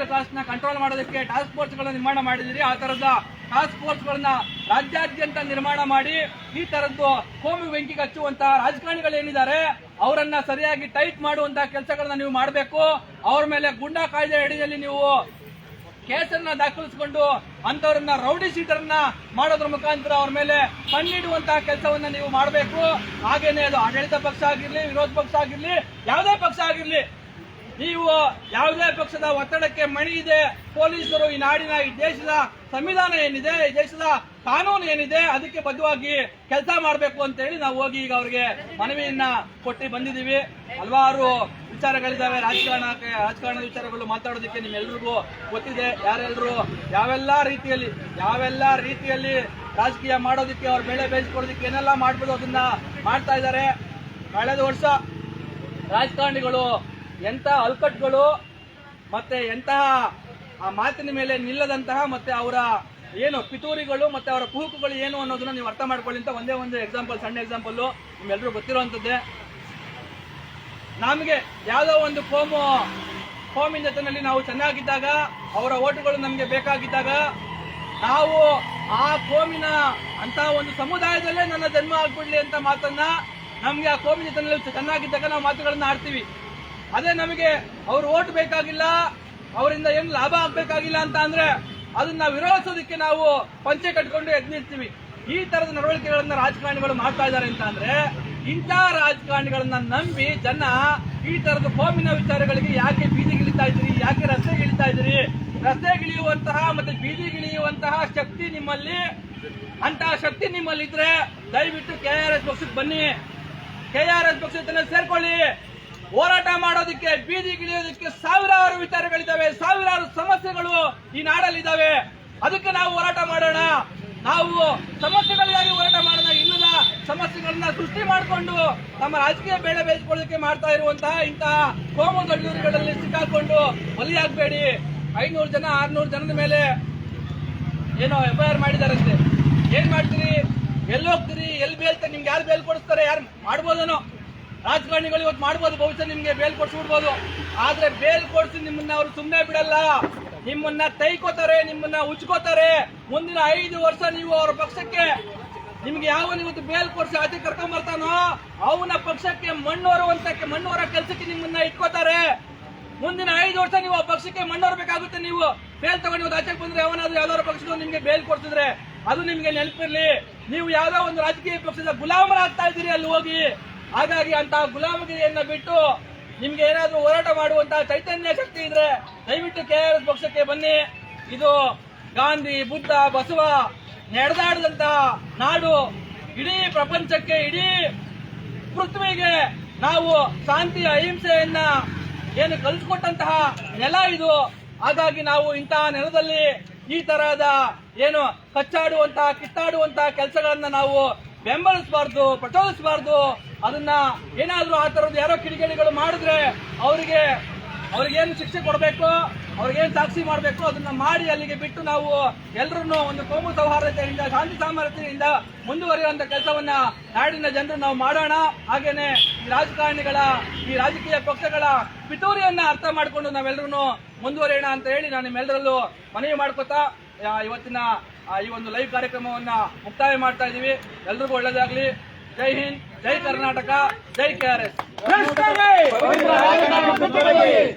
ಕ್ಲಾಸ್ ನ ಕಂಟ್ರೋಲ್ ಮಾಡೋದಕ್ಕೆ ಟಾಸ್ಕ್ ಫೋರ್ಸ್ ಗಳನ್ನ ನಿರ್ಮಾಣ ಮಾಡಿದಿರಿ. ಆ ತರದ ಟಾಸ್ಕ್ ಫೋರ್ಸ್ ಗಳನ್ನ ರಾಜ್ಯಾದ್ಯಂತ ನಿರ್ಮಾಣ ಮಾಡಿ ಈ ತರದ್ದು ಕೋಮು ಬೆಂಕಿಗೆ ಹಚ್ಚುವಂತಹ ರಾಜಕಾರಣಿಗಳು ಏನಿದ್ದಾರೆ ಅವರನ್ನ ಸರಿಯಾಗಿ ಟೈಟ್ ಮಾಡುವಂತಹ ಕೆಲಸಗಳನ್ನ ನೀವು ಮಾಡಬೇಕು. ಅವ್ರ ಮೇಲೆ ಗುಂಡಾ ಕಾಯ್ದೆ ಅಡಿಯಲ್ಲಿ ನೀವು ಕೇಸನ್ನ ದಾಖಲಿಸಿಕೊಂಡು ಅಂತವರನ್ನ ರೌಡಿ ಶೀಟರ್ನ ಮಾಡೋದ್ರ ಮುಖಾಂತರ ಅವ್ರ ಮೇಲೆ ಕಣ್ಣಿಡುವಂತಹ ಕೆಲಸವನ್ನ ನೀವು ಮಾಡಬೇಕು. ಹಾಗೇನೆ ಅದು ಆಡಳಿತ ಪಕ್ಷ ಆಗಿರ್ಲಿ, ವಿರೋಧ ಪಕ್ಷ ಆಗಿರ್ಲಿ, ಯಾವುದೇ ಪಕ್ಷ ಆಗಿರ್ಲಿ, ನೀವು ಯಾವುದೇ ಪಕ್ಷದ ಒತ್ತಡಕ್ಕೆ ಮಣಿಯಿದೆ ಪೊಲೀಸರು ಈ ನಾಡಿನ, ಈ ದೇಶದ ಸಂವಿಧಾನ ಏನಿದೆ, ಈ ದೇಶದ ಕಾನೂನು ಏನಿದೆ ಅದಕ್ಕೆ ಬದ್ಧವಾಗಿ ಕೆಲಸ ಮಾಡಬೇಕು ಅಂತ ಹೇಳಿ ನಾವು ಹೋಗಿ ಈಗ ಅವರಿಗೆ ಮನವಿಯನ್ನ ಕೊಟ್ಟು ಬಂದಿದ್ದೀವಿ. ಹಲವಾರು ವಿಚಾರಗಳಿದ್ದಾವೆ, ರಾಜಕಾರಣದ ವಿಚಾರಗಳು ಮಾತಾಡೋದಕ್ಕೆ ನಿಮ್ಮೆಲ್ರಿಗೂ ಗೊತ್ತಿದೆ. ಯಾರೆಲ್ಲರೂ ಯಾವೆಲ್ಲ ರೀತಿಯಲ್ಲಿ ರಾಜಕೀಯ ಮಾಡೋದಕ್ಕೆ, ಅವ್ರ ಬೆಳೆ ಬೇಯಿಸ್ಕೊಳ್ಳೋದಕ್ಕೆ ಏನೆಲ್ಲ ಮಾಡ್ಬೋದು ಅದನ್ನ ಮಾಡ್ತಾ ಇದ್ದಾರೆ. ಕಳೆದ ವರ್ಷ ರಾಜಕಾರಣಿಗಳು ಎಂತಹ ಅಲ್ಕಟ್ಗಳು ಮತ್ತೆ ಎಂತಹ ಆ ಮಾತಿನ ಮೇಲೆ ನಿಲ್ಲದಂತಹ ಮತ್ತೆ ಅವರ ಏನು ಪಿತೂರಿಗಳು ಮತ್ತೆ ಅವರ ಕುಹುಕುಗಳು ಏನು ಅನ್ನೋದನ್ನ ನೀವು ಅರ್ಥ ಮಾಡ್ಕೊಳ್ಳಿ ಅಂತ ಒಂದೇ ಒಂದು ಎಕ್ಸಾಂಪಲ್, ಸಣ್ಣ ಎಕ್ಸಾಂಪಲ್ ನಿಮ್ಮೆಲ್ಲರೂ ಗೊತ್ತಿರುವಂತದ್ದೇ. ನಮಗೆ ಯಾವುದೋ ಒಂದು ಕೋಮಿನ ಜೊತೆನಲ್ಲಿ ನಾವು ಚೆನ್ನಾಗಿದ್ದಾಗ, ಅವರ ಓಟುಗಳು ನಮಗೆ ಬೇಕಾಗಿದ್ದಾಗ, ನಾವು ಆ ಕೋಮಿನ ಅಂತ ಒಂದು ಸಮುದಾಯದಲ್ಲೇ ನನ್ನ ಜನ್ಮ ಆಗ್ಬಿಡ್ಲಿ ಅಂತ ಮಾತನ್ನ, ನಮ್ಗೆ ಆ ಕೋಮಿನ ಜೊತೆನಲ್ಲಿ ಚೆನ್ನಾಗಿದ್ದಾಗ ನಾವು ಮಾತುಗಳನ್ನ ಆಡ್ತೀವಿ. ಅದೇ ನಮಗೆ ಅವ್ರ ಓಟ್ ಬೇಕಾಗಿಲ್ಲ, ಅವರಿಂದ ಏನು ಲಾಭ ಆಗ್ಬೇಕಾಗಿಲ್ಲ ಅಂತ ಅಂದ್ರೆ ಅದನ್ನ ವಿರೋಧಿಸೋದಕ್ಕೆ ನಾವು ಪಂಚೆ ಕಟ್ಕೊಂಡು ಎದ್ನಿರ್ತೀವಿ. ಈ ತರದ ನಡವಳಿಕೆಗಳನ್ನ ರಾಜಕಾರಣಿಗಳು ಮಾಡ್ತಾ ಇದ್ದಾರೆ ಅಂತ ಅಂದ್ರೆ, ಇಂಥ ರಾಜಕಾರಣಿಗಳನ್ನ ನಂಬಿ ಜನ ಈ ತರದ ಕೋಮಿನ ವಿಚಾರಗಳಿಗೆ ಯಾಕೆ ಬೀದಿಗಿಳಿತಾ ಇದ್ದೀರಿ, ಯಾಕೆ ರಸ್ತೆಗಿಳಿತಾ ಇದ್ದೀರಿ? ರಸ್ತೆಗಿಳಿಯುವಂತಹ ಮತ್ತೆ ಬೀದಿಗಿಳಿಯುವಂತಹ ಶಕ್ತಿ ನಿಮ್ಮಲ್ಲಿ, ಅಂತಹ ಶಕ್ತಿ ನಿಮ್ಮಲ್ಲಿದ್ರೆ ದಯವಿಟ್ಟು KRS ಪಕ್ಷಕ್ಕೆ ಬನ್ನಿ, KRS ಪಕ್ಷದ ಸೇರ್ಕೊಳ್ಳಿ. ಹೋರಾಟ ಮಾಡೋದಕ್ಕೆ, ಬೀದಿಗಿಳಿಯೋದಕ್ಕೆ ಸಾವಿರಾರು ವಿಚಾರಗಳಿದ್ದಾವೆ, ಸಾವಿರಾರು ಸಮಸ್ಯೆಗಳು ಈ ನಾಡಲ್ಲಿದ್ದಾವೆ. ಅದಕ್ಕೆ ನಾವು ಹೋರಾಟ ಮಾಡೋಣ. ನಾವು ಸಮಸ್ಯೆಗಳಿಗಾಗಿ ಹೋರಾಟ ಮಾಡೋಣ. ಇಲ್ಲದ ಸಮಸ್ಯೆಗಳನ್ನ ಸೃಷ್ಟಿ ಮಾಡಿಕೊಂಡು ನಮ್ಮ ರಾಜಕೀಯ ಬೇಳೆ ಬೇಯಿಸಿಕೊಳ್ಳೋದಕ್ಕೆ ಮಾಡ್ತಾ ಇರುವಂತಹ ಇಂತಹ ಕೋಮು ಗಲ್ಲೂರಿಗಳಲ್ಲಿ ಸಿಕ್ಕಾಕೊಂಡು ಬಲಿಯಾಗಬೇಡಿ. 500 ಜನ 600 ಜನದ ಮೇಲೆ ಏನೋ FIR ಮಾಡಿದಾರಂತೆ. ಏನ್ ಮಾಡ್ತೀರಿ, ಎಲ್ಲಿ ಹೋಗ್ತೀರಿ, ಎಲ್ಲಿ ಬೇಲ್ತಾರೆ? ನಿಮ್ಗೆ ಯಾರು ಬೇಲ್ ಕೊಡಿಸ್ತಾರೆ? ಯಾರು ಮಾಡ್ಬೋದೇನೋ ರಾಜಕಾರಣಿಗಳು ಇವತ್ತು ಮಾಡ್ಬೋದು, ಬಹುಶಃ ನಿಮ್ಗೆ ಬೇಲ್ ಕೊಡಿಸ್ಬಿಡ್ಬೋದು. ಆದ್ರೆ ಬೇಲ್ ಕೊಡಿಸಿ ನಿಮ್ಮನ್ನ ಅವರು ಸುಮ್ಮನೆ ಬಿಡಲ್ಲ. ನಿಮ್ಮನ್ನ ತೈಕೋತಾರೆ, ನಿಮ್ಮನ್ನ ಉಚ್ಕೋತಾರೆ. ಮುಂದಿನ 5 ವರ್ಷ ನೀವು ಅವರ ಪಕ್ಷಕ್ಕೆ, ನಿಮ್ಗೆ ಯಾವನ್ ಇವತ್ತು ಬೇಲ್ ಕೊಡಿಸಿ ಆಚೆ ಕರ್ಕೊಂಡ್ ಬರ್ತಾನೋ ಅವನ ಪಕ್ಷಕ್ಕೆ ಮಣ್ಣೋರ ಕೆಲಸಕ್ಕೆ ನಿಮ್ಮನ್ನ ಇಟ್ಕೋತಾರೆ. ಮುಂದಿನ 5 ವರ್ಷ ನೀವು ಆ ಪಕ್ಷಕ್ಕೆ ಮಣ್ಣೋರ್ಬೇಕಾಗುತ್ತೆ. ನೀವು ಬೇಲ್ ತಗೊಂಡು ಆಚೆಗೆ ಬಂದ್ರೆ ಯಾವನಾದ್ರೂ ಯಾವ್ದಾದ್ರು ಪಕ್ಷದ ನಿಮ್ಗೆ ಬೇಲ್ ಕೊಡ್ತಿದ್ರೆ ಅದು ನಿಮ್ಗೆ ನೆನಪಿರ್ಲಿ. ನೀವು ಯಾವ್ದೋ ಒಂದು ರಾಜಕೀಯ ಪಕ್ಷದ ಗುಲಾಮರಾಗ್ತಾ ಇದ್ದೀರಿ ಅಲ್ಲಿ ಹೋಗಿ. ಹಾಗಾಗಿ ಅಂತಹ ಗುಲಾಮಗಿರಿಯನ್ನ ಬಿಟ್ಟು ನಿಮ್ಗೆ ಏನಾದ್ರೂ ಹೋರಾಟ ಮಾಡುವಂತಹ ಚೈತನ್ಯ ಶಕ್ತಿ ಇದ್ರೆ ದಯವಿಟ್ಟು KRS ಪಕ್ಷಕ್ಕೆ ಬನ್ನಿ. ಇದು ಗಾಂಧಿ, ಬುದ್ಧ, ಬಸವ ನಡೆದಾಡಿದಂತಹ ನಾಡು. ಇಡೀ ಪ್ರಪಂಚಕ್ಕೆ, ಇಡೀ ಪೃಥ್ವಿಗೆ ನಾವು ಶಾಂತಿ, ಅಹಿಂಸೆಯನ್ನ ಏನು ಕಲಿಸ್ಕೊಟ್ಟಂತಹ ನೆಲ ಇದು. ಹಾಗಾಗಿ ನಾವು ಇಂತಹ ನೆಲದಲ್ಲಿ ಈ ತರಹದ ಏನು ಕಚ್ಚಾಡುವಂತಹ, ಕಿತ್ತಾಡುವಂತಹ ಕೆಲಸಗಳನ್ನ ನಾವು ಬೆಂಬಲಿಸಬಾರ್ದು, ಪ್ರಚೋದಿಸಬಾರ್ದು. ಅದನ್ನ ಏನಾದ್ರೂ ಆ ತರದ್ದು ಯಾರೋ ಕಿಡಿಗೇಡಿಗಳು ಮಾಡಿದ್ರೆ ಅವರಿಗೆ ಅವ್ರಿಗೇನು ಶಿಕ್ಷೆ ಕೊಡಬೇಕು, ಅವ್ರಿಗೇನು ಸಾಕ್ಷಿ ಮಾಡಬೇಕು ಅದನ್ನ ಮಾಡಿ ಅಲ್ಲಿಗೆ ಬಿಟ್ಟು ನಾವು ಎಲ್ಲರನ್ನು ಒಂದು ಕೋಮು ಸೌಹಾರ್ದತೆಯಿಂದ ಶಾಂತಿ ಸಾಮರಸ್ಯದಿಂದ ಮುಂದುವರಿಯುವಂತ ಕೆಲಸವನ್ನ ನಾಡಿನ ಜನರು ನಾವು ಮಾಡೋಣ. ಹಾಗೇನೆ ಈ ರಾಜಕಾರಣಿಗಳ ಈ ರಾಜಕೀಯ ಪಕ್ಷಗಳ ಪಿತೂರಿಯನ್ನ ಅರ್ಥ ಮಾಡಿಕೊಂಡು ನಾವೆಲ್ಲರೂ ಮುಂದುವರಿಯೋಣ ಅಂತ ಹೇಳಿ ನಾನು ನಿಮ್ಮೆಲ್ಲರಲ್ಲೂ ಮನವಿ ಮಾಡ್ಕೋತಾ ಇವತ್ತಿನ ಈ ಒಂದು ಲೈವ್ ಕಾರ್ಯಕ್ರಮವನ್ನ ಮುಕ್ತಾಯ ಮಾಡ್ತಾ ಇದೀವಿ. ಎಲ್ರಿಗೂ ಒಳ್ಳೇದಾಗ್ಲಿ. ಜೈ ಹಿಂದ್, ಜೈ ಕರ್ನಾಟಕ, ಜೈ KRS.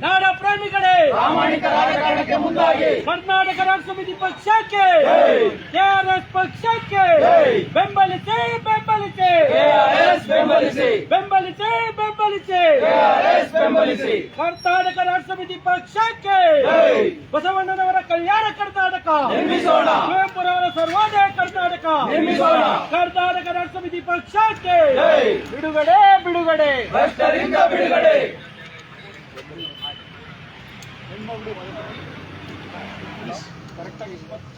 ನಾಡ ಪ್ರೇಮಿಗಳೇ, ಪ್ರಾಮಾಣಿಕ ರಾಜಕಾರಣಕ್ಕೆ ಮುಂದಾಗಿ ಕರ್ನಾಟಕ ರಾಷ್ಟ್ರ ಸಮಿತಿ ಪಕ್ಷಕ್ಕೆ, KRS ಪಕ್ಷಕ್ಕೆ ಬೆಂಬಲಿಸಿ ಬೆಂಬಲಿಸಿ ಬೆಂಬಲಿಸಿ ಬೆಂಬಲಿಸಿ ಬೆಂಬಲಿಸಿ ಬೆಂಬಲಿಸಿ ಕರ್ನಾಟಕ ರಾಷ್ಟ್ರ ಸಮಿತಿ ಪಕ್ಷಕ್ಕೆ ಬಸವಣ್ಣನವರ ಕಲ್ಯಾಣ ಕರ್ನಾಟಕ ನಿರ್ಮಿಸೋಣ, ಕುವೆಂಪುರವರ ಸರ್ವೋದಯ ಕರ್ನಾಟಕ ನಿರ್ಮಿಸೋಣ. ಕರ್ನಾಟಕ ರಾಷ್ಟ್ರ ಸಮಿತಿ ಪಕ್ಷಕ್ಕೆ ಬಿಡುಗಡೆ ಬಿಡುಗಡೆ ಭ್ರಷ್ಟರಿಂದ ಬಿಡುಗಡೆ.